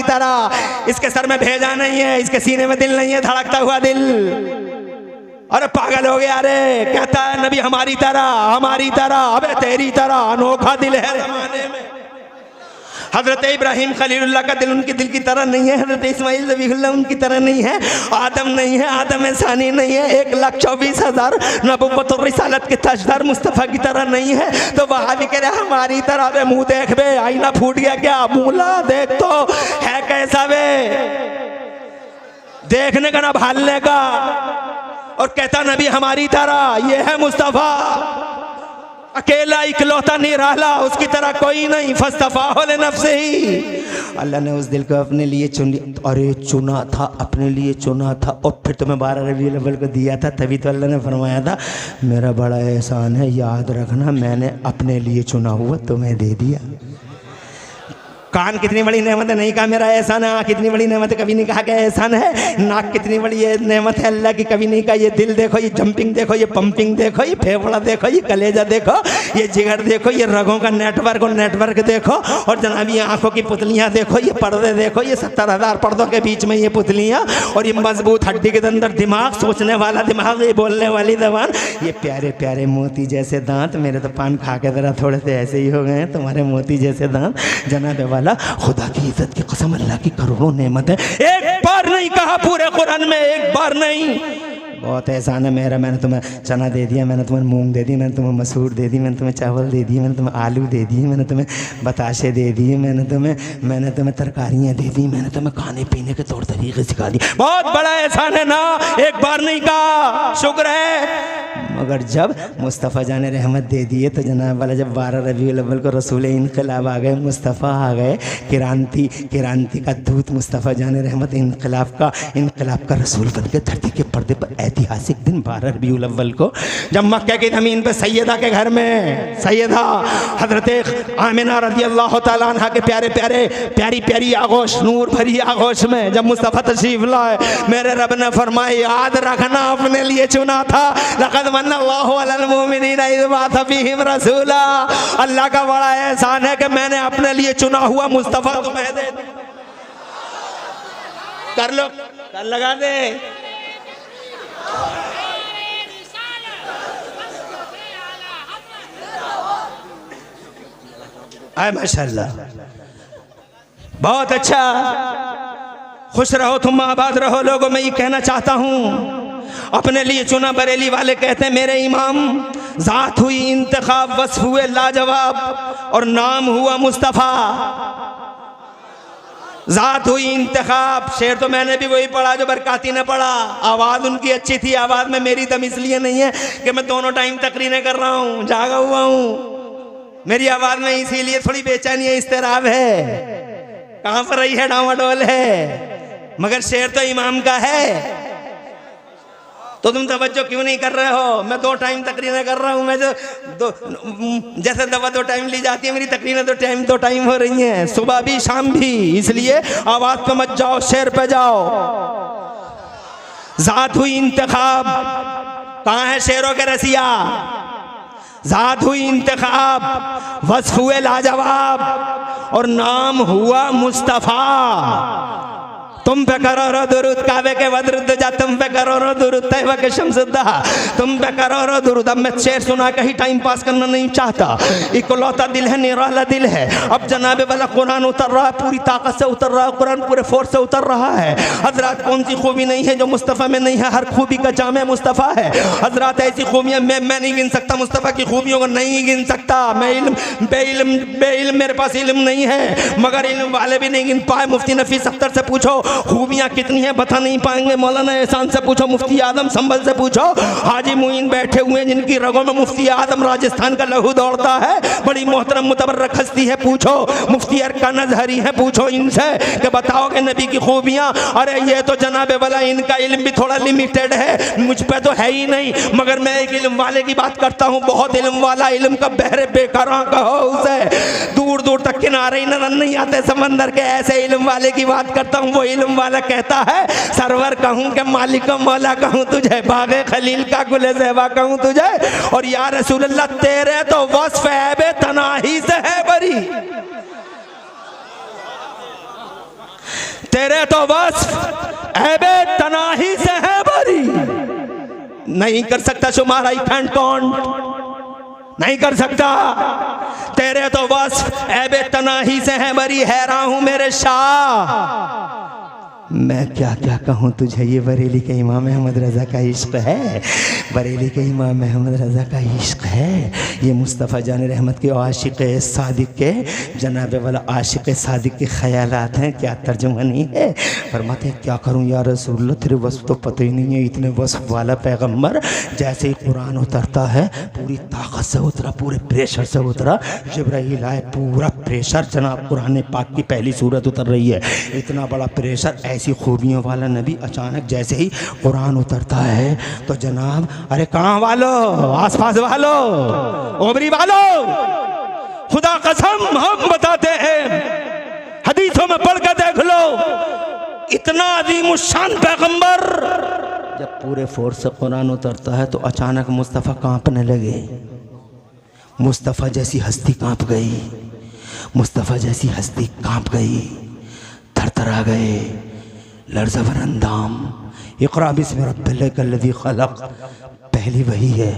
तरह, इसके सर में भेजा नहीं है, इसके सीने में दिल नहीं है, धड़कता हुआ दिल। अरे पागल हो गया रे, कहता है नबी हमारी तरह, अबे तेरी तरह अनोखा दिल है जमाने में। हजरत इब्राहिम खलीलुल्लाह का दिल उनके दिल की तरह नहीं है, हजरत इस्माइल ज़बीहुल्लाह उनकी तरह नहीं है, आदम नहीं है, आदम सानी नहीं है, 1,24,000 नबुव्वत और रिसालत के ताजदार मुस्तफ़ा की तरह नहीं है। तो वहाँ भी कह रहे हमारी तरह। बे मुँह देख बे, आईना फूट गया क्या? मूला देख तो है कैसा बे, देखने का ना भालने का। और कहता नबी हमारी तरह, ये है मुस्तफ़ा, अकेला इकलौता निराला, उसकी तरह कोई नहीं। फस्तफाहु लिनफ्सिही, अल्लाह ने उस दिल को अपने लिए चुन लिया। अरे चुना था, अपने लिए चुना था, और फिर तुम्हें 12 रबीउल अव्वल को दिया था। तभी तो अल्लाह ने फरमाया था मेरा बड़ा एहसान है, याद रखना मैंने अपने लिए चुना हुआ तुम्हें दे दिया। कान कितनी बड़ी नेमत है, नहीं कहा मेरा एहसान है। आँख कितनी बड़ी नेमत है, कभी नहीं कहा कि एहसान है। नाक कितनी बड़ी नेमत है अल्लाह की, कभी नहीं कहा। ये दिल देखो, ये जंपिंग देखो, ये पंपिंग देखो, ये फेफड़ा देखो, ये कलेजा देखो, ये जिगर देखो, ये रगों का नेटवर्क देखो, और जनाब ये आँखों की पुतलियाँ देखो, ये पर्दे देखो, ये 70,000 पर्दों के बीच में ये पुतलियाँ, और ये मजबूत हड्डी के अंदर दिमाग, सोचने वाला दिमाग, ये बोलने वाली जबान, ये प्यारे प्यारे मोती जैसे दांत। मेरे तो पान खा के ज़रा थोड़े से ऐसे ही हो गए हैं, तुम्हारे मोती जैसे दांत। जनाब वाला खुदा की इज्जत की कसम, अल्लाह की करोड़ों नेमत है। एक बार नहीं कहा पूरे कुरान में, एक बार नहीं। बहुत एहसान है मेरा, मैंने तुम्हें चना दे दिया, मैंने तुम्हें मूंग दे दी, मैंने तुम्हें मसूर दे दी, मैंने तुम्हें चावल दे दिए, मैंने तुम्हें आलू दे दिए, मैंने तुम्हें बताशे दे दिए, मैंने तुम्हें तरकारियाँ दे दी, मैंने तुम्हें खाने पीने के तौर तरीके सिखा दिए। बहुत बड़ा एहसान है ना, एक बार नहीं कहा, शुक्र है। मगर जब मुस्तफ़ा जान रहमत दे दिए तो जनाब वाला, जब 12 रबीउल अव्वल को रसूल इनकलाब आ गए, मुस्तफ़ा आ गए, क्रांति का दूत मुस्तफ़ा जान रहमत, इनकलाब का रसूल बन के धरती के पर्दे पर ऐतिहासिक दिन 12 रबीउल अव्वल को, जब मक्का की ज़मीन पर सैयदा के घर में सैयदा हज़रत आमिना रज़ियल्लाहु ताला अन्हा के प्यारी प्यारी आगोश, नूर भरी आगोश में जब मुस्तफ़ा तशरीफ़ लाए, मेरे रब ने फरमाया याद रखना अपने लिए चुना था। लक़द मन्नल्लाहु अलल मुमिनीना इज़ बअसा फ़ीहिम रसूला। अल्लाह का बड़ा एहसान है कि मैंने अपने लिए चुना हुआ मुस्तफ़ा तुम्हें दे दिया। कर लो, कर लगा दे। आए माशाअल्लाह, बहुत अच्छा। खुश रहो तुम, आबाद रहो। लोगों मैं ये कहना चाहता हूँ, अपने लिए चुना। बरेली वाले कहते हैं मेरे इमाम, ज़ात हुई इंतखाब, वस्फ हुए लाजवाब, और नाम हुआ मुस्तफ़ा। ज़ात हुई इंतखाब, शेर तो मैंने भी वही पढ़ा जो बरकाती ने पढ़ा। आवाज़ उनकी अच्छी थी, आवाज़ में मेरी दम इसलिए नहीं है कि मैं दोनों टाइम तकरीरें कर रहा हूँ, जागा हुआ हूँ। मेरी आवाज़ में इसीलिए थोड़ी बेचैनी है, इस्तेराब है, कहाँ पर रही है, डामाडोल है। मगर शेर तो इमाम का है, तो तुम तवज्जो क्यों नहीं कर रहे हो? मैं 2 टाइम तकरीरें कर रहा हूँ। मैं जो जैसे दवा 2 टाइम ली जाती है, मेरी तकरीरें 2 टाइम हो रही हैं, सुबह भी शाम भी। इसलिए आवाज़ पे मत जाओ, शेर पे जाओ। ज़ात हुई इंतखाब, कहाँ है शेरों के रसिया? ज़ात हुई इंतखाब, वस्फ हुए लाजवाब, और नाम हुआ मुस्तफ़ा। तुम पे करो रो दुरूद, काबे के वदरुद जा, तुम पे करो रो दुरूद, तैयबा के शम्सुद्दा, तुम पे करो रो दुरूद। अब मैं शेर सुना कहीं टाइम पास करना नहीं चाहता, इकलौता दिल है, निराला दिल है। अब जनाबे वाला कुरान उतर रहा है, पूरी ताकत से उतर रहा है, कुरान पूरे फोर्स से उतर रहा है। हजरात कौन सी खूबी नहीं है जो मुस्तफ़ा में नहीं है? हर खूबी का जामे मुस्तफ़ा है। हजरात ऐसी खूबियाँ मैं नहीं गिन सकता, मुस्तफ़ा की खूबियों को नहीं गिन सकता। मैं बेइल्म मेरे पास इल्म नहीं है, मगर इल्म वाले भी नहीं गिन पाए। मुफ्ती नफीस अख्तर से पूछो खूबियाँ कितनी हैं, बता नहीं पाएंगे। मौलाना एहसान से पूछो, मुफ्ती आदम संभल से पूछो, हाजी मुइन बैठे हुए हैं जिनकी रगों में मुफ्ती आदम राजस्थान का लहू दौड़ता है, बड़ी मोहतरम मुतबर्रक हस्ती है, पूछो। मुफ्ती अरकान अज़हरी है, पूछो इनसे कि बताओगे नबी की खूबियाँ। अरे ये तो जनाबे वाला इनका इल्म भी थोड़ा लिमिटेड है, मुझ पे तो है ही नहीं। मगर मैं एक इल्म वाले की बात करता हूँ, बहुत इल्म वाला, इल्म का बहरे बेकारा कहो उसे, दूर दूर तक किनारे नजर नहीं आते समंदर के, ऐसे इल्म वाले की बात करता हूँ। वो इल्म वाला कहता है सरवर कहूँ के मालिक मौला कहूँ तुझे, बागे खलील का गुले ज़ेबा कहूँ तुझे, और या रसूल अल्लाह तेरे तो वस्फ ऐबे तनाही से है बरी, तेरे तो वस्फ ऐबे तनाही से है बरी। नहीं कर सकता शुमारा फैंड कौन नहीं कर सकता। तेरे तो बस ऐबे तनाही से है बरी हैरान हूं मेरे शाह। मैं क्या क्या कहूँ तुझे, ये बरेली के इमाम अहमद रज़ा का इश्क है, बरेली के इमाम अहमद रज़ा का इश्क है। ये मुस्तफ़ा जान रहमत के आशिक़ सादिक़ के जनाब वाला आशिक़ सादिक़ के ख़यालात हैं, क्या तर्जुमानी है। फरमाते हैं क्या करूँ या रसूलल्लाह, तेरे वस्फ़ तो पता ही नहीं है, इतने वस्फ़ वाला पैगम्बर। जैसे ही कुरान उतरता है पूरी ताकत से उतरा, पूरे प्रेशर से उतरा। जिब्राइल आए, पूरा प्रेशर जनाब कुरान पाक की पहली सूरत उतर रही है, इतना बड़ा प्रेशर, ऐसी खूबियों वाला नबी। अचानक जैसे ही कुरान उतरता है तो जनाब, अरे कहाँ वालों, आसपास वालों, ओबरी वालों, खुदा कसम हम बताते हैं, हदीसों में पढ़ कर देख लो, इतना अजीम शान पैगंबर। जब पूरे फोर्स से कुरान उतरता है तो अचानक मुस्तफ़ा कांपने लगे। मुस्तफ़ा जैसी हस्ती कांप गई, मुस्तफ़ा जैसी हस्ती कांप गई, थरथरा गए, लर्ज़बर अंदाम। इक़रा बिस्मि रब्बिकल्लज़ी खलक़, पहली वही है।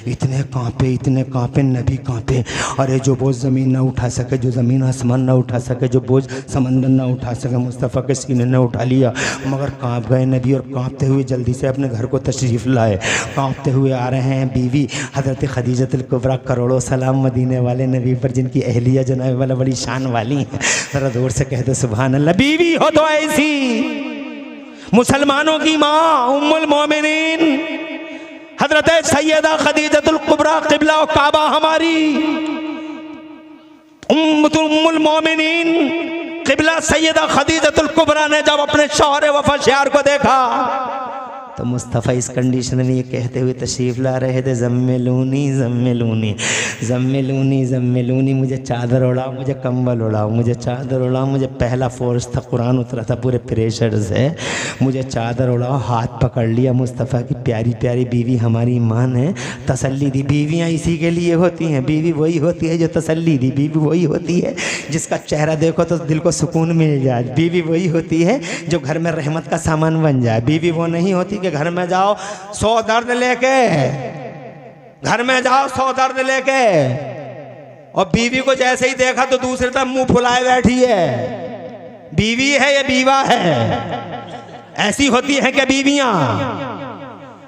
इतने कांपे नबी कांपे। अरे जो बोझ ज़मीन ना उठा सके, जो ज़मीन आसमान ना उठा सके, जो बोझ समंदर ना उठा सके, मुस्तफ़ा के सीने ने उठा लिया। मगर कांप गए नबी, और कांपते हुए जल्दी से अपने घर को तशरीफ़ लाए। कांपते हुए आ रहे हैं बीवी हज़रत खदीजतुल कुबरा, करोड़ों सलाम मदीने वाले नबी पर, जिनकी अहलिया जनाब वाला बड़ी शान वाली हैं। ज़रा दूर से कहते सुभान अल्लाह। बीवी हो तो ऐसी मुसलमानों की माँ उम्मुल मोमिनीन हजरत सैयदा खदीजतुल कुबरा, क़िबला और काबा हमारी उम्मुल मोमिनीन क़िबला सैयदा खदीजतुल कुबरा ने जब अपने शौहर वफ़ा शयार को देखा तो मुस्तफ़ा इस कंडीशन में ये कहते हुए तशरीफ़ ला रहे थे, ज़म्मिलूनी ज़म्मिलूनी ज़म्मिलूनी ज़म्मिलूनी, मुझे चादर उड़ाओ, मुझे कंबल उड़ाओ, मुझे चादर उड़ाओ। मुझे पहला फोर्स था, कुरान उतरा था पूरे प्रेशर से, मुझे चादर उड़ाओ। हाथ पकड़ लिया मुस्तफ़ा की, प्यारी प्यारी बीवी हमारी माँ ने तसल्ली दी। बीवियाँ इसी के लिए होती हैं, बीवी वही होती है जो तसल्ली दी, बीवी वही होती है जिसका चेहरा देखो तो दिल को सुकून मिल जाए, बीवी वही होती है जो घर में रहमत का सामान बन जाए। बीवी वो नहीं होती कि घर में जाओ 100 दर्द लेके, घर में जाओ 100 दर्द लेके, और बीवी को जैसे ही देखा तो दूसरे तरफ मुंह फुलाए बैठी है। बीवी है या बीवा है? ऐसी होती है क्या बीवियां?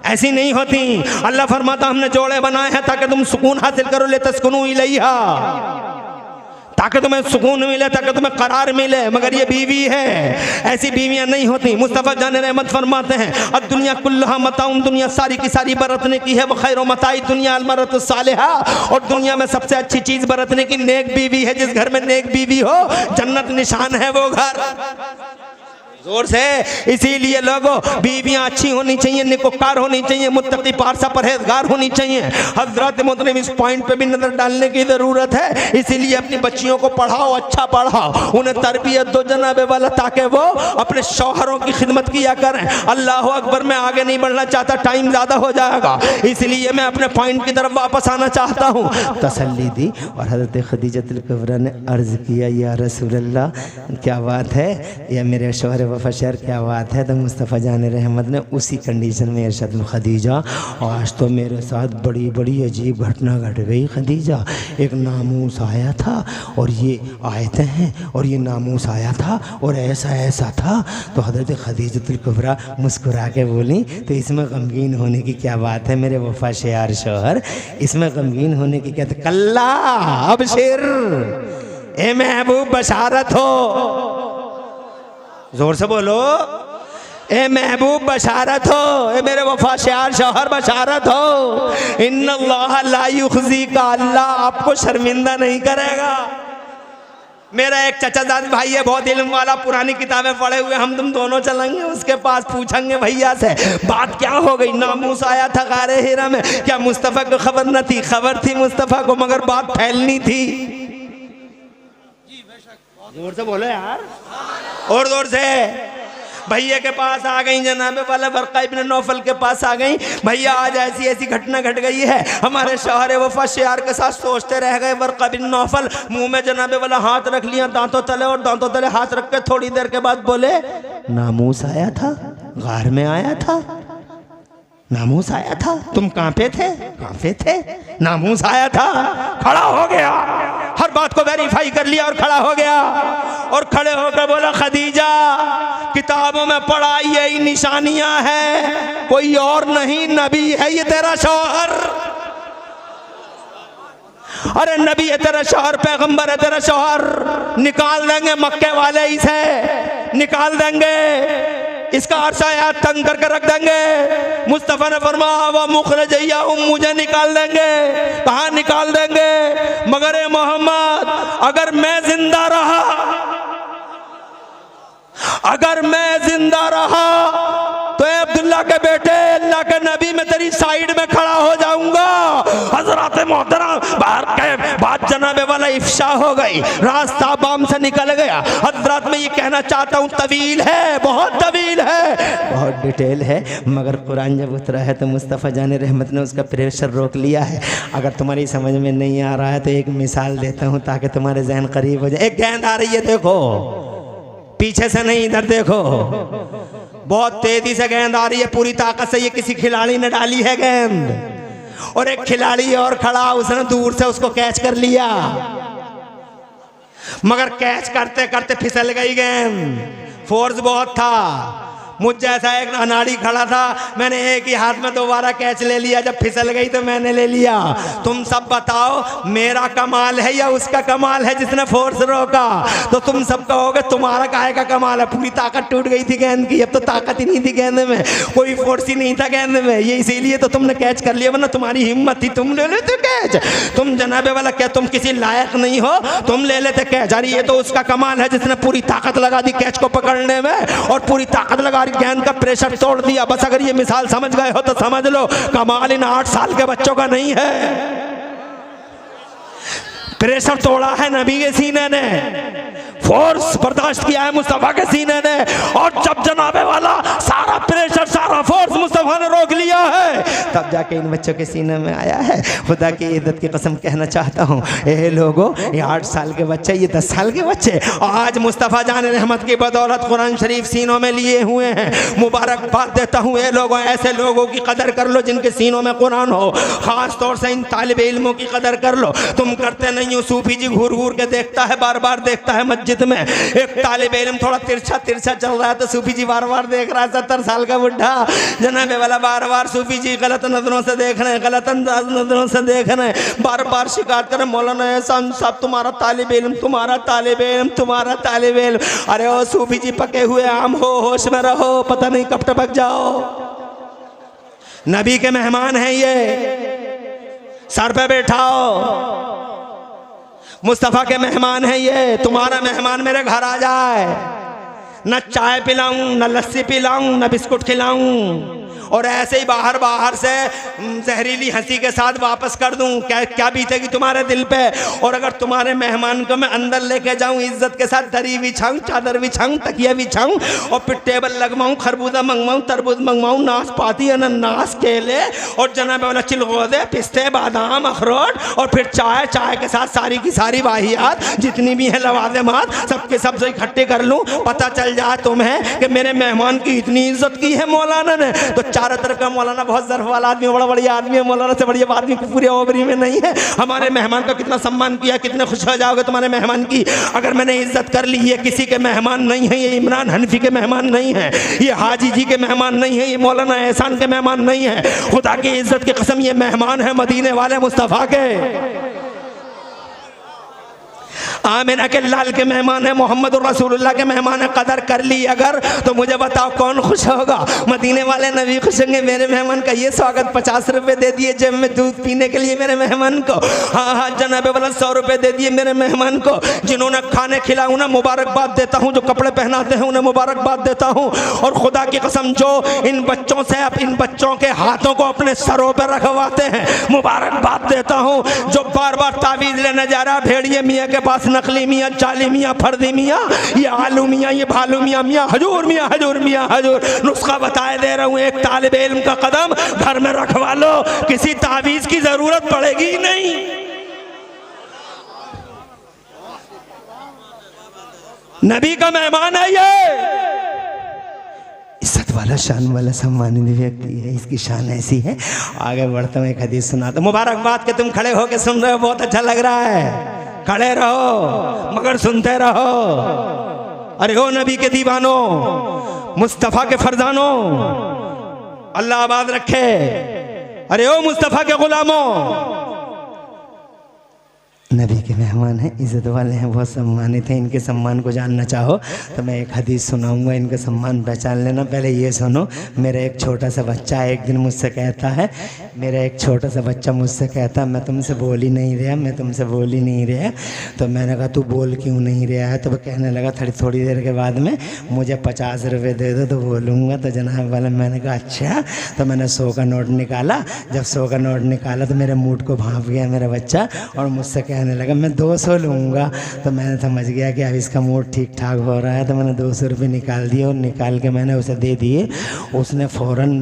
ऐसी नहीं होती। अल्लाह फरमाता हमने जोड़े बनाए हैं ताकि तुम सुकून हासिल करो, ले तस्कुनू इलैहा, ताकि तुम्हें सुकून मिले, ताकि तुम्हें करार मिले। मगर ये बीवी है, ऐसी बीवियां नहीं होती। मुस्तफ़ा जान रहमत फरमाते हैं अब दुनिया कुल्लहा मताउन, दुनिया सारी की सारी बरतने की है। वो खैरो मताई दुनिया अलमरतु सालिहा, और दुनिया में सबसे अच्छी चीज़ बरतने की नेक बीवी है। जिस घर में नेक बीवी हो जन्नत निशान है वो घर। जोर से। इसीलिए लोगों बीवियां अच्छी होनी चाहिए, निकोकार होनी चाहिए, मुत्तकी पारसा परहेजगार होनी चाहिए। हजरत मोहतरम इस पॉइंट पे भी नजर डालने की जरूरत है। इसीलिए अपनी बच्चियों को पढ़ाओ, अच्छा पढ़ाओ, उन्हें तरबियत दो जनाबे वाला, ताकि वो अपने शौहरों की खिदमत किया करें। अल्लाह अकबर, मैं आगे नहीं बढ़ना चाहता, टाइम ज़्यादा हो जाएगा, इसलिए मैं अपने पॉइंट की तरफ वापस आना चाहता हूँ। तसल्ली दी और हजरत खदीजतुल कुबरा ने अर्ज़ किया, या रसूल अल्लाह, क्या बात है, या मेरे शौहर वफ़ा शहर, क्या बात है। तो मुस्तफ़ा जान रहमत ने उसी कंडीशन में इरशाद, खदीजा आज तो मेरे साथ बड़ी बड़ी अजीब घटना घट गई खदीजा। एक नामूस आया था और ये आयतें हैं और ये नामूस आया था और ऐसा ऐसा था। तो हज़रत खदीजतुल कुबरा मुस्कुरा के बोली, तो इसमें गमगीन होने की क्या बात है मेरे वफ़ा शयार शौहर, इसमें गमगीन होने की क्या? कल्ला अबशिर, ए महबूब बशारत हो, जोर से बोलो, ए महबूब बशारत हो, ए मेरे वफा शयार शौहर बशारत हो। इन्नल्लाह ला युखज़ीका, अल्लाह आपको शर्मिंदा नहीं करेगा। मेरा एक चचाजाद भाई है, बहुत इल्म वाला, पुरानी किताबें पढ़े हुए, हम तुम दोनों चलेंगे उसके पास, पूछेंगे भैया से बात क्या हो गई। नामूस आया था गारे हिरा में, क्या मुस्तफ़ा को खबर न थी? खबर थी मुस्तफ़ा को, मगर बात फैलनी थी। जोर से बोलो यार, और जोर से। भैया के पास आ गई, जनाबे वाला वर्क़ा इब्न नौफल के पास आ गई, भैया आज ऐसी ऐसी घटना घट गई है, हमारे शौहर वफ़ा शयार के साथ सोचते रह गए। वर्क़ा इब्न नौफल मुंह में जनाबे वाला हाथ रख लिया दांतों तले, और दांतों तले हाथ रख के थोड़ी देर के बाद बोले, नामूस आया था, गार में आया था, नामूस आया था, तुम कांपे थे, नामूस आया था, खड़ा हो गया, हर बात को वेरीफाई कर लिया और खड़ा हो गया। और खड़े होकर बोला, खदीजा किताबों में पढ़ा यही निशानियां हैं, कोई और नहीं, नबी है ये तेरा शौहर। अरे नबी है तेरा शौहर, पैगंबर है तेरा शौहर, निकाल देंगे मक्के वाले इसे, निकाल देंगे, इसका अरसा याद तंग करके रख देंगे। मुस्तफ़ा ने फरमाया वो मुखरजैया मुझे निकाल देंगे। कहाँ निकाल देंगे? मगर ए मोहम्मद, अगर मैं जिंदा रहा, अगर मैं जिंदा रहा तो अब्दुल्ला के बेटे अल्लाह के नबी में तेरी साइड में खड़ा हो जाऊंगा। हजरत मोहतरम बाहर के बात जनाबे वाला इफ्शा हो गई, रास्ता बाम से निकल गया। हजरत मैं ये कहना चाहता हूँ, तवील है, बहुत तवील है, बहुत डिटेल है, मगर कुरान जब उतरा है तो मुस्तफ़ा जान रहमत ने उसका प्रेशर रोक लिया है। अगर तुम्हारी समझ में नहीं आ रहा है तो एक मिसाल देता हूँ ताकि तुम्हारे जहन करीब हो जाए। एक गेंद आ रही है, देखो पीछे से नहीं, इधर देखो, बहुत तेजी से गेंद आ रही है, पूरी ताकत से ये किसी खिलाड़ी ने डाली है गेंद, और एक खिलाड़ी और खड़ा, उसने दूर से उसको कैच कर लिया, मगर कैच करते करते फिसल गई गेंद, फोर्स बहुत था। मुझ जैसा एक अनाड़ी खड़ा था, मैंने एक ही हाथ में दोबारा कैच ले लिया, जब फिसल गई तो मैंने ले लिया। तुम सब बताओ मेरा कमाल है या उसका कमाल है जिसने फोर्स रोका? तो तुम सब कहोगे तुम्हारा काहे का कमाल है, पूरी ताकत टूट गई थी गेंद की, अब तो ताकत ही नहीं थी गेंद में, कोई फोर्स ही नहीं था गेंद में, ये इसीलिए तो तुमने कैच कर लिया, वरना तुम्हारी हिम्मत थी तुम ले लेते कैच। तुम जनाबे वाला क्या तुम किसी लायक नहीं हो, तुम ले लेते कैच। अरे ये तो उसका कमाल है जिसने पूरी ताकत लगा दी कैच को पकड़ने में, और पूरी ताकत लगा गेंद का प्रेशर तोड़ दिया। बस अगर ये मिसाल समझ गए हो तो समझ लो कमाल इन 8 साल के बच्चों का नहीं है, प्रेशर तोड़ा है नबी के सीने ने, फोर्स बर्दाश्त किया है मुस्तफा के सीने ने, और जब जनाबे वाला सारा प्रेशर सारा फोर्स मुस्तफा ने रोक लिया है, तब जाके इन बच्चों के सीने में आया है। खुदा की इज्जत की कसम कहना चाहता हूँ, ये लोगों, ये 8 साल के बच्चे, ये 10 साल के बच्चे आज मुस्तफा जान रहमत की बदौलत कुरान शरीफ सीनों में लिए हुए हैं। मुबारकबाद देता हूँ ये लोगों, ऐसे लोगों की कदर कर लो जिनके सीनों में कुरान हो, खास तौर से इन तालिब इल्मों की कदर कर लो। तुम करते नहीं हो, सूफी जी घूर घूर के देखता है, बार बार देखता है मस्जिद में, एक तालिब इल्म थोड़ा तिरछा तिरछा चल रहा है तो सूफी जी बार बार देख रहा है, 70 साल का बुढ़ा जनाबे वाला बार बार सूफी जी गलत नजरों से देख रहे हैं, गलत नजरों से देख रहे हैं, बार बार शिकायत करें, मौलाना एहसान साहब तुम्हारा तालिब इल्म, तुम्हारा तालिब इल्म, तुम्हारा तालिब इल्म। अरे ओ सूफी जी पके हुए आम हो, होश में रहो, पता नहीं कब टपक जाओ। नबी के मेहमान हैं ये, सर पे बैठाओ, मुस्तफ़ा के मेहमान है ये। तुम्हारा मेहमान मेरे घर आ जाए, न चाय पिलाऊं, न लस्सी पिलाऊं, न बिस्कुट खिलाऊं, और ऐसे ही बाहर बाहर से जहरीली हंसी के साथ वापस कर दूं, क्या बीतेगी तुम्हारे दिल पे? और अगर तुम्हारे मेहमान को मैं अंदर लेके जाऊं, इज्जत के साथ दरी बिछाऊं, चादर बिछाऊं, तकिया बिछाऊं, और फिर टेबल लगवाऊं, खरबूजा मंगवाऊं, तरबूज मंगवाऊं, नाशपाती, अनानास, केले, और जनाबे वाला चिलगोज़े, पिस्ते, बादाम, अखरोट, और फिर चाय, चाय के साथ सारी की सारी वाहियात जितनी भी है लवाज़िमात सबके सब से इकट्ठे कर लूं, पता चल जाए तुम्हें कि मेरे मेहमान की इतनी इज्जत की है मौलाना ने। तो चारों तरफ का मौलाना बहुत ज़र्फ वाला आदमी, बड़ा बढ़िया आदमी है, मौलाना से बढ़िया आदमी पूरे ओवरी में नहीं है। हमारे मेहमान का कितना सम्मान किया, कितने खुश हो जाओगे तुम्हारे मेहमान की। अगर मैंने इज्जत कर ली, ये किसी के मेहमान नहीं है, ये इमरान हनफी के मेहमान नहीं है, ये हाजी जी के मेहमान नहीं है, ये मौलाना एहसान के मेहमान नहीं है। खुदा की इज्जत की कसम ये मेहमान है मदीने वाले मुस्तफ़ा के, आमिना के लाल के मेहमान है, मोहम्मद रसूलुल्लाह के मेहमान है। कदर कर ली अगर तो मुझे बताओ कौन खुश होगा? मदीने वाले नबी खुश होंगे, मेरे मेहमान का ये स्वागत 50 रुपये दे दिए जेब में दूध पीने के लिए मेरे मेहमान को, हाँ हाँ जनाबे वाला 100 रुपये दे दिए मेरे मेहमान को। जिन्होंने खाने खिलाऊं ना मुबारकबाद देता हूँ, जो कपड़े पहनाते हैं उन्हें मुबारकबाद देता हूँ। और खुदा की कसम जो इन बच्चों से इन बच्चों के हाथों को अपने सरों पर रखवाते हैं मुबारकबाद देता हूँ। जो बार बार तावीज़ लेने जा रहा भेड़िए मियाँ के पास, नकली मियाँ, जाली मियाँ, फर्दी मियाँ, ये आलू मियाँ, ये भालू मियाँ, मियाँ हजूर मियाँ, हजूर मियाँ हजूर। नुस्खा बताए दे रहा हूँ, एक तालिब इल्म का कदम घर में रखवा लो, किसी तावीज़ की जरूरत पड़ेगी ही नहीं। नबी का मेहमान है ये, इज्जत वाला शान वाला सम्मानित व्यक्ति है, इसकी शान ऐसी है। आगे बढ़ता हूँ, एक हदीस सुनाता। मुबारकबाद के तुम खड़े होके सुन रहे हो, बहुत अच्छा लग रहा है। खड़े रहो मगर सुनते रहो। अरे हो नबी के दीवानो, मुस्तफ़ा के फरजानो, अल्लाह आबाद रखे। अरे ओ मुस्तफ़ा के गुलामों, नबी के मेहमान हैं, इज़्ज़त वाले हैं, बहुत सम्मानित हैं। इनके सम्मान को जानना चाहो तो मैं एक हदीस सुनाऊंगा, इनका सम्मान पहचान लेना। पहले ये सुनो, मेरा एक छोटा सा बच्चा एक दिन मुझसे कहता है, मेरा एक छोटा सा बच्चा मुझसे कहता, मैं तुमसे बोल ही नहीं रहा, मैं तुमसे बोल ही नहीं रहा। तो मैंने कहा तू बोल क्यों नहीं रहा है? तो वह कहने लगा थोड़ी देर के बाद में, मुझे 50 रुपये दे दो तो बोलूँगा। तो जनाब वाला मैंने कहा अच्छा। तो मैंने 100 का नोट निकाला। जब 100 का नोट निकाला तो मेरे मूड को भांप गया मेरा बच्चा और मुझसे कहने लगा मैं 200 लूँगा। तो मैंने समझ गया कि अब इसका मूड ठीक ठाक हो रहा है। तो मैंने 200 रुपये निकाल दिए और निकाल के मैंने उसे दे दिए। उसने फ़ौरन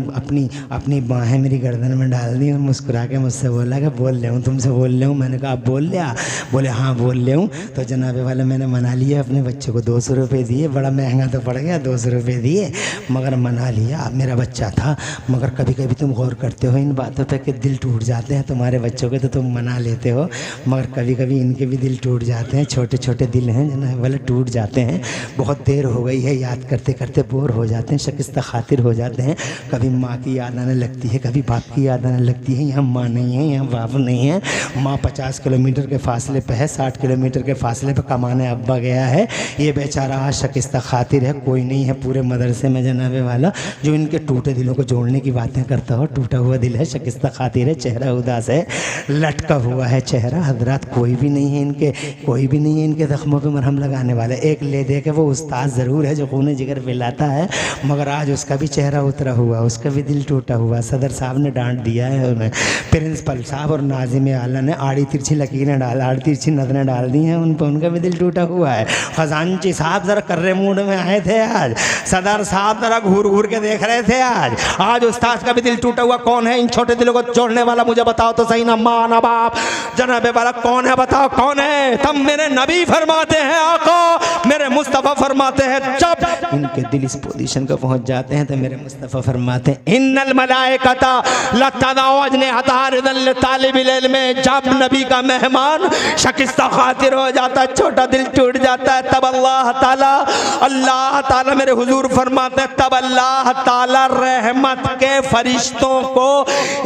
अपनी बाहें मेरी गर्दन में डाल दी और मुस्कुरा के मुझसे बोला कि बोल ले हूँ, तुमसे बोल ले हूँ। मैंने कहा आप बोल लिया? बोले हाँ बोल ले हूँ। तो जनाब वाले मैंने मना लिया, अपने बच्चे को 200 रुपये दिए। बड़ा महंगा तो पड़ गया, 200 रुपये दिए, मगर मना लिया। मेरा बच्चा था। मगर कभी कभी तुम गौर करते हो इन बातों पर कि दिल टूट जाते हैं तुम्हारे बच्चों के, तो तुम मना लेते हो, मगर कभी कभी इनके भी दिल टूट जाते हैं। छोटे छोटे दिल हैं जनाब वाले, टूट जाते हैं। बहुत देर हो गई है, याद करते करते बोर हो जाते हैं, शिकस्त खातिर हो जाते हैं। कभी माँ की याद आने लगती है, कभी बाप की याद आने लगती है। यहाँ माँ नहीं है, यहाँ बाप नहीं है। माँ 50 किलोमीटर के फासले पे है, 60 किलोमीटर के फासले पे कमाने अब्बा गया है। ये बेचारा आज शिकस्त खातिर है, कोई नहीं है पूरे मदरसे में जनाब वाला जो इनके टूटे दिलों को जोड़ने की बातें करता हो। टूटा हुआ दिल है, शिकस्त खातिर है, चेहरा उदास है, लटका हुआ है चेहरा। हजरात कोई भी नहीं है इनके, कोई भी नहीं है इनके ज़ख्मों पे मरहम लगाने वाला। एक ले दे के वो उस्ताद ज़रूर है जो खून जिगर पिलाता है, मगर आज उसका भी चेहरा उतरा हुआ, उसका भी दिल टूटा हुआ। सदर साहब ने डांट दिया है उन्हें, प्रिंसिपल साहब और नाजिम आला ने आड़ी तिरछी लकीरें डाल, आड़ी तिरछी नजरें डाल दी हैं उन पर, उनका भी दिल टूटा हुआ है। खजानची साहब ज़रा कर्रे मूड में आए थे आज, सदर साहब ज़रा घूर घूर के देख रहे थे आज उस्ताद का भी दिल टूटा हुआ। कौन है इन छोटे दिलों को जोड़ने वाला? मुझे बताओ तो सही ना माँ ना बाप जनाब वाला कौन है? बताओ कौन है? तब मेरे नबी फरमाते हैं, आका मेरे मुस्तफ़ा फरमाते हैं, जब इनके दिल इस पोजीशन को पहुंच जाते हैं तो मेरे मुस्तफ़ा फरमाते हैं इन्नल मलाइकता लतदावजने हतारिदल तालिबिल इल्म। जब नबी का मेहमान शिकस्त खातिर हो जाता है, छोटा दिल टूट जाता है, तब अल्लाह ताला मेरे हुजूर फरमाते हैं, तब अल्लाह ताला रहमत के फरिश्तों को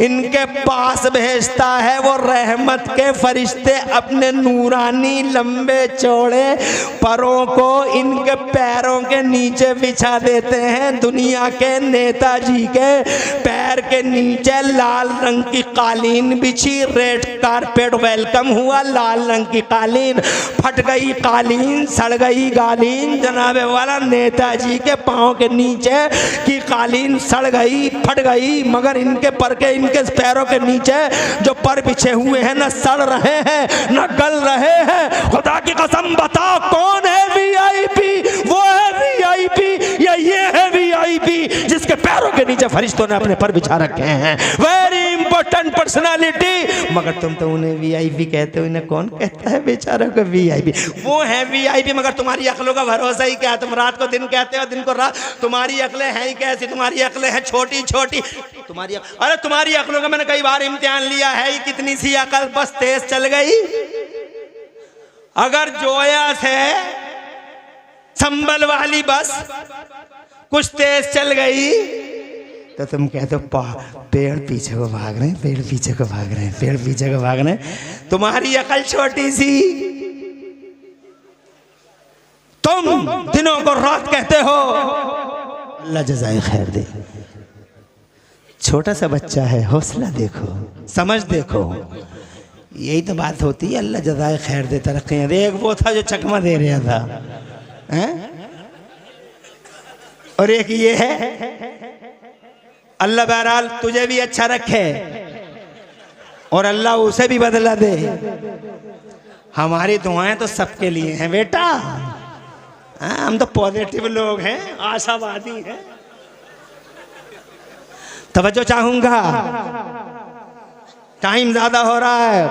इनके पास भेजता है। वो रहमत के फरिश्ते अपने नूरानी लंबे चौड़े परों को इनके पैरों के नीचे बिछा देते हैं। दुनिया के नेताजी के पैर के नीचे लाल रंग की कालीन बिछी, रेड कारपेट वेलकम हुआ, लाल रंग की कालीन, फट गई कालीन, सड़ गई कालीन जनाबे वाला। नेताजी के पाँव के नीचे की कालीन सड़ गई, फट गई, मगर इनके पर के, इनके पैरों के नीचे जो पर बिछे हुए हैं न सड़ रहे हैं न गल रहे हैं। खुदा की कसम बताओ कौन है वीआईपी? वो है वीआईपी या ये है वीआईपी जिसके पैरों के नीचे फरिश्तों ने अपने पर बिछा रखे हैं? वेरी इंपॉर्टेंट पर्सनालिटी, मगर तुम तो उन्हें वीआईपी कहते हो, इन्हें कौन कहता है बेचारों को वीआईपी? वो है वीआईपी, मगर तुम्हारी अक्लों का भरोसा ही क्या? तुम रात को दिन कहते हो, दिन को रात। तुम्हारी अक्लें हैं ही कैसी? तुम्हारी अक्लें हैं छोटी छोटी। अरे तुम्हारी अक्लों का मैंने कई बार इम्तिहान लिया है, कितनी सी अकल बस तेज चल गई। अगर जोया से संबल वाली बस कुछ तेज चल गई तो तुम कहते हो पेड़ पीछे को भाग रहे हैं, पेड़ पीछे को भाग रहे हैं, पेड़ पीछे को भाग रहे हैं। तुम्हारी अकल छोटी सी, तुम दिनों को रात कहते हो। अल्लाह जज़ाए खैर दे। छोटा सा बच्चा है, हौसला देखो, समझ देखो, यही तो बात होती है। अल्लाह जज़ाए खैर दे, तरक्कियां दे। एक वो था जो चकमा दे रहा था, हैं? और एक ये है। अल्लाह बहरहाल तुझे भी अच्छा रखे और अल्लाह उसे भी बदला दे। हमारी दुआएं तो सबके लिए हैं बेटा। हम तो पॉजिटिव लोग हैं, आशावादी हैं। तवज्जो चाहूंगा, टाइम ज्यादा हो रहा है।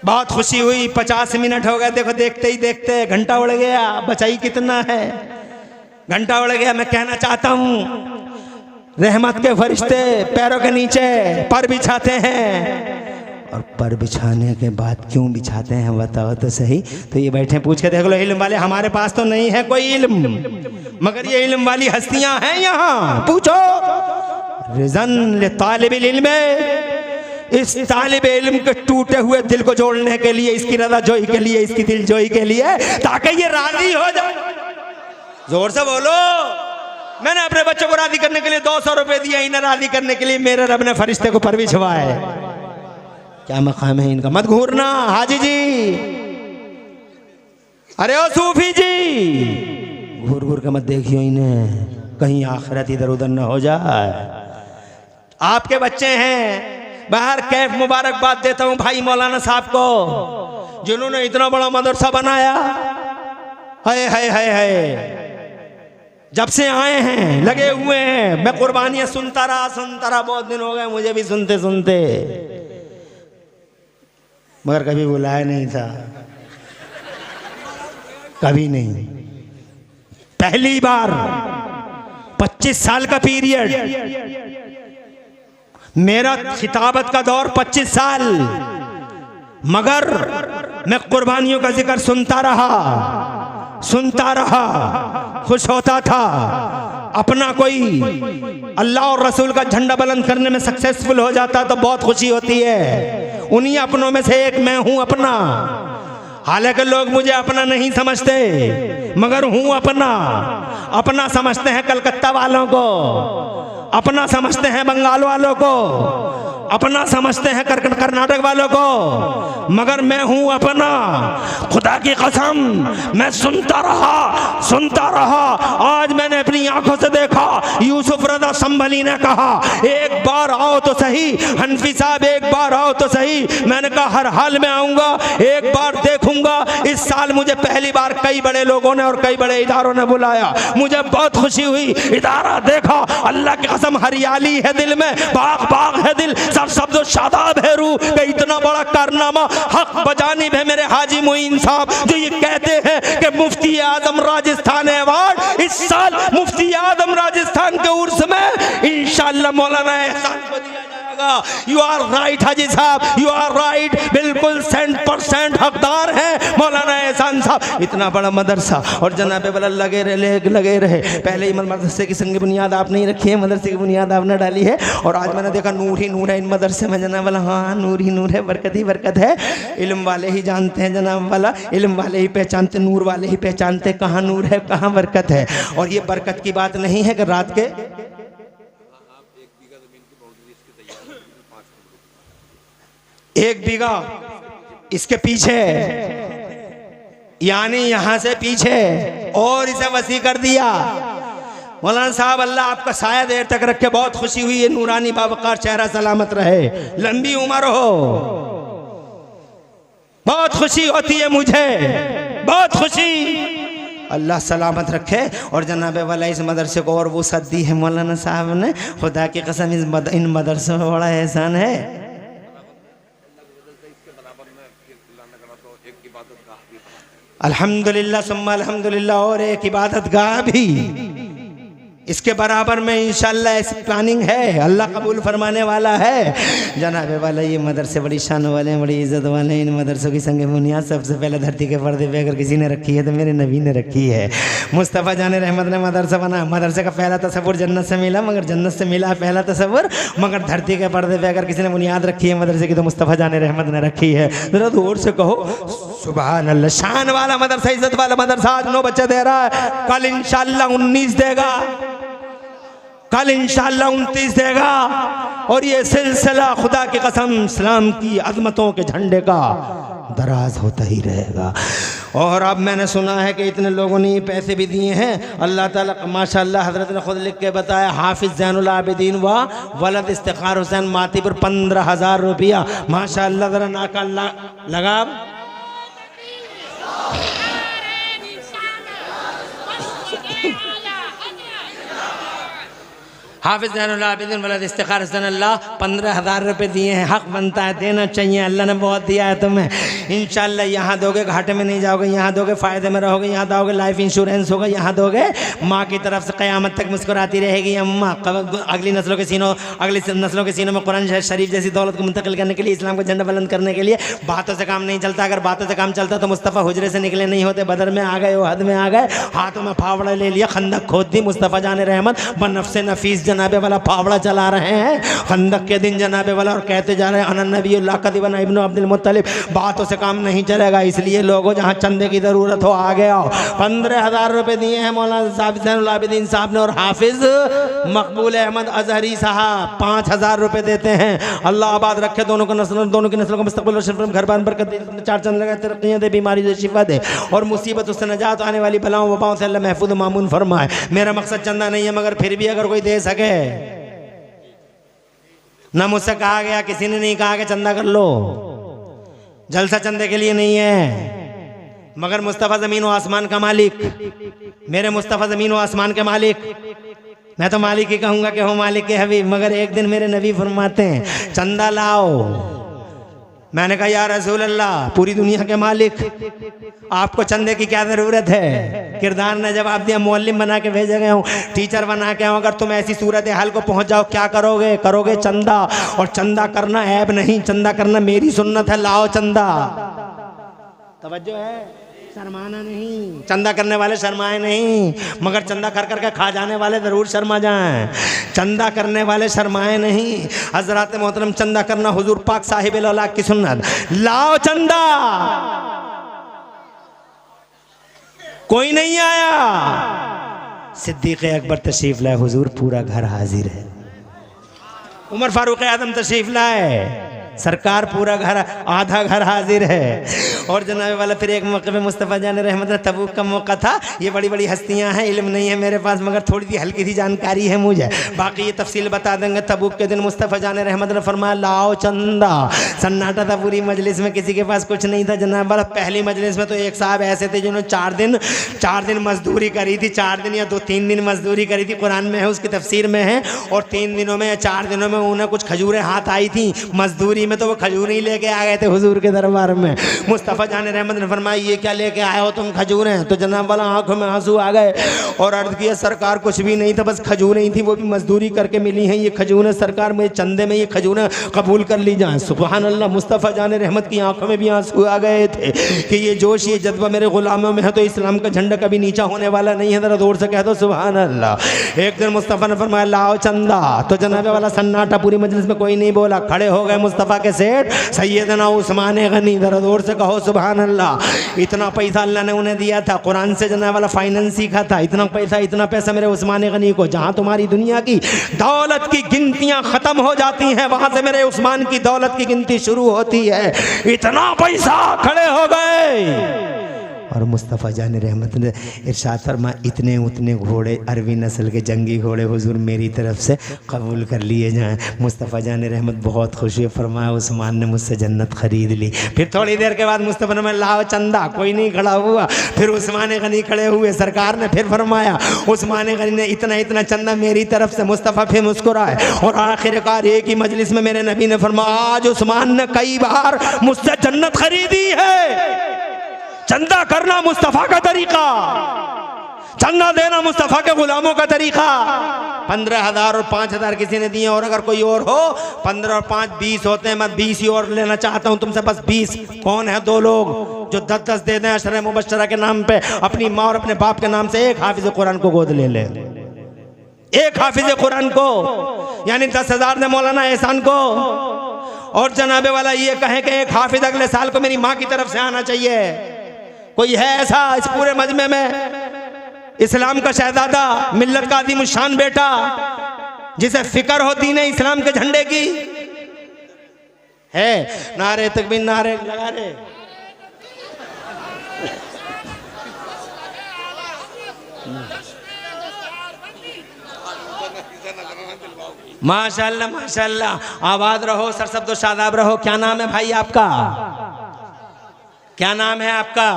बहुत खुशी हुई, 50 मिनट हो गए। देखो देखते ही देखते घंटा उड़ गया। बचाई कितना है घंटा उड़ गया। मैं कहना चाहता हूं रहमत के फरिश्ते पैरों के नीचे पर बिछाते हैं, और पर बिछाने के बाद क्यों बिछाते हैं बताओ तो सही। तो ये बैठे पूछ के देख लो इल्म वाले, हमारे पास तो नहीं है कोई इल्म, मगर ये इल्म वाली हस्तियां हैं यहाँ। पूछो रिजन ले तालिबिल इल्म, इस तालिब इल्म के टूटे हुए दिल को जोड़ने के लिए, इसकी रजा जोई के लिए, इसकी दिल जोई के लिए, ताकि ये राजी हो जाए। जोर से बोलो। मैंने अपने बच्चों को राजी करने के लिए 200 रुपए दिए, इन्हें राजी करने के लिए मेरे रब ने फरिश्ते को पर बिछवाए। क्या मकाम है इनका, मत घूरना हाजी जी, अरे ओ सूफी जी, घूर घूर के मत देखियो इन्हें, कहीं आखिरत इधर उधर न हो जाए। आपके बच्चे हैं बाहर, कैफ मुबारकबाद देता हूं भाई मौलाना साहब को, जिन्होंने इतना बड़ा मदरसा बनाया। हाय हाय हाय हाय, जब से आए हैं लगे हुए हैं। मैं कुर्बानियां सुनता रहा, बहुत दिन हो गए मुझे भी सुनते सुनते, मगर कभी बुलाया नहीं था, कभी नहीं। पहली बार 25 साल का पीरियड, मेरा खिताबत का दौर 25 साल, मगर मैं कुर्बानियों का जिक्र सुनता रहा, खुश होता था। अपना कोई अल्लाह और रसूल का झंडा बुलंद करने में सक्सेसफुल हो जाता तो बहुत खुशी होती है। उन्हीं अपनों में से एक मैं हूं अपना। हालांकि लोग मुझे अपना नहीं समझते, मगर हूं अपना समझते हैं कलकत्ता वालों को, अपना समझते हैं बंगाल वालों को, अपना समझते हैं कर्नाटक वालों को, मगर मैं हूं अपना। खुदा की कसम मैं सुनता रहा। आज मैंने अपनी आंखों से देखा, यूसुफ रजा संभली ने कहा एक बार आओ तो सही, हनफी साहब एक बार आओ तो सही। मैंने कहा हर हाल में आऊंगा, एक बार देखूंगा। इस साल मुझे पहली बार कई बड़े लोगों ने और कई बड़े इदारों ने बुलाया, मुझे बहुत खुशी हुई। इदारा देखा, अल्लाह की कसम हरियाली है दिल में, बाग है दिल, शब्द शादाब है रूह का। इतना बड़ा कारनामा हक बजानिब है मेरे हाजी मोइन साहब, जो ये कहते हैं कि मुफ्ती आजम राजस्थान अवार्ड इस साल मुफ्ती आजम राजस्थान के उर्स में इंशाअल्लाह मौलाना एहसान को दिया जाएगा। यू आर राइट हाजी साहब, यू आर राइट, बिल्कुल 100% हकदार है मौलाना एहसान साहब। इतना बड़ा मदरसा और जनाब वाला लगे रहे। पहले ही मदरसे की संग बुनियाद आपने ही रखी है, मदरसे की बुनियाद आपने डाली है, और आज मैंने देखा नूर ही नूर है इन मदरसे में जनाब वाला। हाँ नूर ही नूर है, बरकत ही बरकत है। इल्म वाले ही जानते हैं जनाब वाला, इल्म वाले ही पहचानते, नूर वाले ही पहचानते कहाँ नूर है कहाँ बरकत है। और ये बरकत की बात नहीं है कि रात के 1 बीघा इसके पीछे, यानी यहां से पीछे, और इसे वसी कर दिया। मौलाना साहब अल्लाह आपका साया देर तक रखे, बहुत खुशी हुई है। नूरानी बावकार चेहरा सलामत रहे, लंबी उम्र हो, बहुत खुशी होती है मुझे, बहुत खुशी। अल्लाह सलामत रखे। और जनाबे वाला इस मदरसे को और वो सद दी है मौलाना साहब ने, खुदा की कसम इन मदरसों में बड़ा एहसान है। अल्हम्दुलिल्लाह सुम्मा अल्हम्दुलिल्लाह, और एक इबादत गाह भी इसके बराबर में इंशाअल्लाह ऐसी प्लानिंग है, अल्लाह कबूल फरमाने वाला है। जनाबे वाला ये मदरसे बड़ी शान वाले हैं, बड़ी इज्जत वाले हैं। इन मदरसों की संग बुनियाद सबसे पहले धरती के पर्दे पे अगर किसी ने रखी है तो मेरे नबी ने रखी है। मुस्तफ़ा जान रहमत ने मदरसा बना। मदरसे का पहला तसव्वुर जन्नत से मिला, मगर जन्नत से मिला पहला तसव्वुर, मगर धरती के पर्दे पे अगर किसी ने बुनियाद रखी है मदरसे की तो मुस्तफ़ा जान रहमत ने रखी है। जरा जोर से कहो सुभान अल्लाह। शान वाला मदरसा, इज्जत वाला मदरसा आज 9 बच्चे दे रहा है, कल इंशाअल्लाह 19 देगा, कल इंशाअल्लाह 29 देगा। और ये सिलसिला खुदा की कसम इस्लाम की अजमतों के झंडे का दराज होता ही रहेगा। और अब मैंने सुना है कि इतने लोगों ने ये पैसे भी दिए हैं। अल्लाह ताला माशाअल्लाह हज़रत ने खुद लिख के बताया, हाफिज़ ज़ैनुल आबिदीन व वलद इफ्तिखार हुसैन मातीपुर 15,000 रुपया। माशाअल्लाह, ज़रा नाका लगा। हाफिज ज़ैनुल आबिदीन वलद इफ्तिखार हसन 15,000 रुपये दिए हैं। हक बनता है, देना चाहिए, अल्लाह ने बहुत दिया है तुम्हें। इंशाल्लाह यहाँ दोगे, घाटे में नहीं जाओगे, यहाँ दोगे फ़ायदे में रहोगे, यहाँ दोगे लाइफ इंश्योरेंस होगा, यहाँ दोगे माँ की तरफ से क़यामत तक मुस्कुराती रहेगी अम्मा। अगली नस्लों के सीनों में कुरान शरीफ जैसी दौलत को मुंतकिल करने के लिए, इस्लाम का झंडा बुलंद करने के लिए बातों से काम नहीं चलता। अगर बातों से काम चलता तो मुस्तफ़ा हुजरे से निकले नहीं होते। बदर में आ गए, ओहद में आ गए, हाथों में फावड़ा ले लिया, खंदक खोद दी। मुस्तफ़ा जान रहमत बनफ़्से नफीस जनाबे वाला फावड़ा चला रहे हैं खंदक के दिन जनाबे वाला, और कहते जा रहे हैं अन नबीयुल्लाह कदिबन इब्न अब्दुल मुत्तलिब। बातों से काम नहीं चलेगा, इसलिए लोगों जहाँ चंदे की ज़रूरत हो आगे आओ। 15,000 रुपये दिए हैं मौलाना साहब ज़ैनुल आबिदीन साहब ने, और हाफिज़ मकबूल अहमद अजहरी साहब 5,000 रुपये देते हैं। अल्लाह आबाद रखे दोनों की नस्लों को मुस्तक़बिल रोशन, घर बार बरकत दे, चार चंद लगा, तरक्कियाँ दे, बीमारी से शिफा दे, और मुसीबत उससे नजात, आने वाली बलाओं वबाओं से अल्लाह महफूज मामून फरमाए। मेरा मकसद चंदा नहीं है, मगर फिर भी अगर कोई दे सके, ना मुझसे कहा गया, किसी ने नहीं कहा कि चंदा कर लो, जलसा चंदे के लिए नहीं है, मगर मुस्तफ़ा ज़मीन व आसमान का मालिक, मेरे मुस्तफ़ा ज़मीन व आसमान के मालिक, मैं तो मालिक ही कहूँगा कि हो मालिक के हबीब। मगर एक दिन मेरे नबी फरमाते हैं चंदा लाओ। मैंने कहा या रसूल अल्लाह, पूरी दुनिया के मालिक, आपको चंदे की क्या ज़रूरत है? किरदार ने जवाब दिया, मुअल्लिम बना के भेजे गए हूँ, टीचर बना के हूँ, अगर तुम ऐसी सूरत हाल को पहुँच जाओ क्या करोगे? करोगे चंदा। और चंदा करना ऐब नहीं, चंदा करना मेरी सुन्नत है, लाओ चंदा। तवज्जो है, शर्माना नहीं। चंदा करने वाले शर्माए नहीं, मगर चंदा कर करके खा जाने वाले ज़रूर शर्मा जाएं। चंदा करने वाले शर्माए नहीं। हज़रात मोहतरम, चंदा करना हुजूर पाक साहिब औलाद की सुन्नत। लाओ चंदा। कोई नहीं आया, सिद्दीक़ अकबर तशरीफ़ लाए, हुजूर पूरा घर हाजिर है। उमर फारूक आज़म तशरीफ़ लाए, सरकार पूरा घर, आधा घर हाजिर है। और जनाब वाला फिर एक मौके पे मुस्तफ़ा जान रहमत, तबूक का मौका था। ये बड़ी बड़ी हस्तियां हैं, इल्म नहीं है मेरे पास, मगर थोड़ी सी हल्की सी जानकारी है मुझे, बाकी ये तफसील बता देंगे। तबूक के दिन मुस्तफ़ा जान रहमत ने फरमाया लाओ चंदा। सन्नाटा था पूरी मजलिस में, किसी के पास कुछ नहीं था जनाब वाला। पहली मजलिस में तो एक साहब ऐसे थे जिन्होंने 4 दिन मजदूरी करी थी, 4 दिन या 2-3 दिन मजदूरी करी थी, कुरान में है, उसकी तफसीर में है। और 3 दिनों में या 4 दिनों में उन्हें कुछ खजूरें हाथ आई थी मजदूरी में, तो वो खजूरें ही लेके आ गए थे हुजूर के दरबार में। मुस्तफ़ा जान रहमत ने फरमाया ये क्या लेके आए हो तुम? खजूरें। तो जनाब वाला आंखों में आंसू आ गए और अर्ज किया सरकार कुछ भी नहीं था, बस खजूरें ही थी, वो भी मजदूरी करके मिली हैं। ये खजूरें सरकार में चंदे में ये खजूरें कबूल कर ली जाएं। सुभान अल्लाह। मुस्तफ़ा जान रहमत की आंखों में भी आंसू आ गए थे कि ये जोश, ये जज्बा मेरे गुलामों में है तो इस्लाम का झंडा कभी नीचा होने वाला नहीं है। जरा जोर से कह दो सुभान अल्लाह। एक दिन मुस्तफ़ा ने फरमाया लाओ चंदा। तो जनाब वाला सन्नाटा, पूरी मजलिस में कोई नहीं बोला। खड़े हो गए मुस्तफ़ा के सेठ सैयदना उस्मान गनी, जरा जोर से कहो सुभान अल्लाह। इतना पैसा अल्लाह ने उन्हें दिया था, कुरान से जनाब वाला फाइनेंस सीखा था। इतना पैसा मेरे उस्मान गनी को, जहाँ तुम्हारी दुनिया की दौलत की गिनतियाँ ख़त्म हो जाती हैं वहाँ से मेरे उस्मान की दौलत की गिनती शुरू होती है। इतना पैसा। खड़े हो गए और मुस्तफ़ा जान रहमत ने इरशाद फरमा इतने उतने घोड़े, अरबी नस्ल के जंगी घोड़े हुजूर मेरी तरफ से कबूल कर लिए जाएं। मुस्तफ़ा जान रहमत बहुत खुश हुए, फरमाया उस्मान ने मुझसे जन्नत खरीद ली। फिर थोड़ी देर के बाद मुस्तफ़ा ने लाओ चंदा। कोई नहीं खड़ा हुआ। फिर उस्मान गनी खड़े हुए। सरकार ने फिर फरमाया उस्मान गनी ने इतना इतना चंदा मेरी तरफ से। मुस्तफ़ा फिर मुस्कुराए और आखिरकार एक ही मजलिस में मेरे नबी ने फरमाया आज उस्मान ने कई बार मुझसे जन्नत खरीदी है। चंदा करना मुस्तफ़ा का तरीका, चंदा देना मुस्तफ़ा के गुलामों का तरीका। 15,000 और 5,000 किसी ने दिए, और अगर कोई और हो 15 और 5 20 होते हैं। मैं 20 ही और लेना चाहता हूं तुमसे, बस 20। कौन है? 2 लोग जो 10-10 दे दें अशरे मुबश्शरा के नाम पे, अपनी माँ और अपने बाप के नाम से एक हाफिज कुरान को गोद ले ले। एक हाफिज कुरान को, यानी 10,000 दे मौलाना एहसान को, और जनाबे वाला ये कहे कि एक हाफिज अगले साल को मेरी माँ की तरफ से आना चाहिए। कोई है ऐसा इस पूरे मजमे में? इस्लाम का शहजादा, मिल्लत का आदिम शान बेटा, जिसे फिक्र हो दीन इस्लाम के झंडे की? है? नारे तकबीर, नारे लगा रे। माशाअल्लाह माशाअल्लाह। आबाद रहो, सरसब्द शादाब रहो। क्या नाम है भाई आपका? क्या नाम है आपका?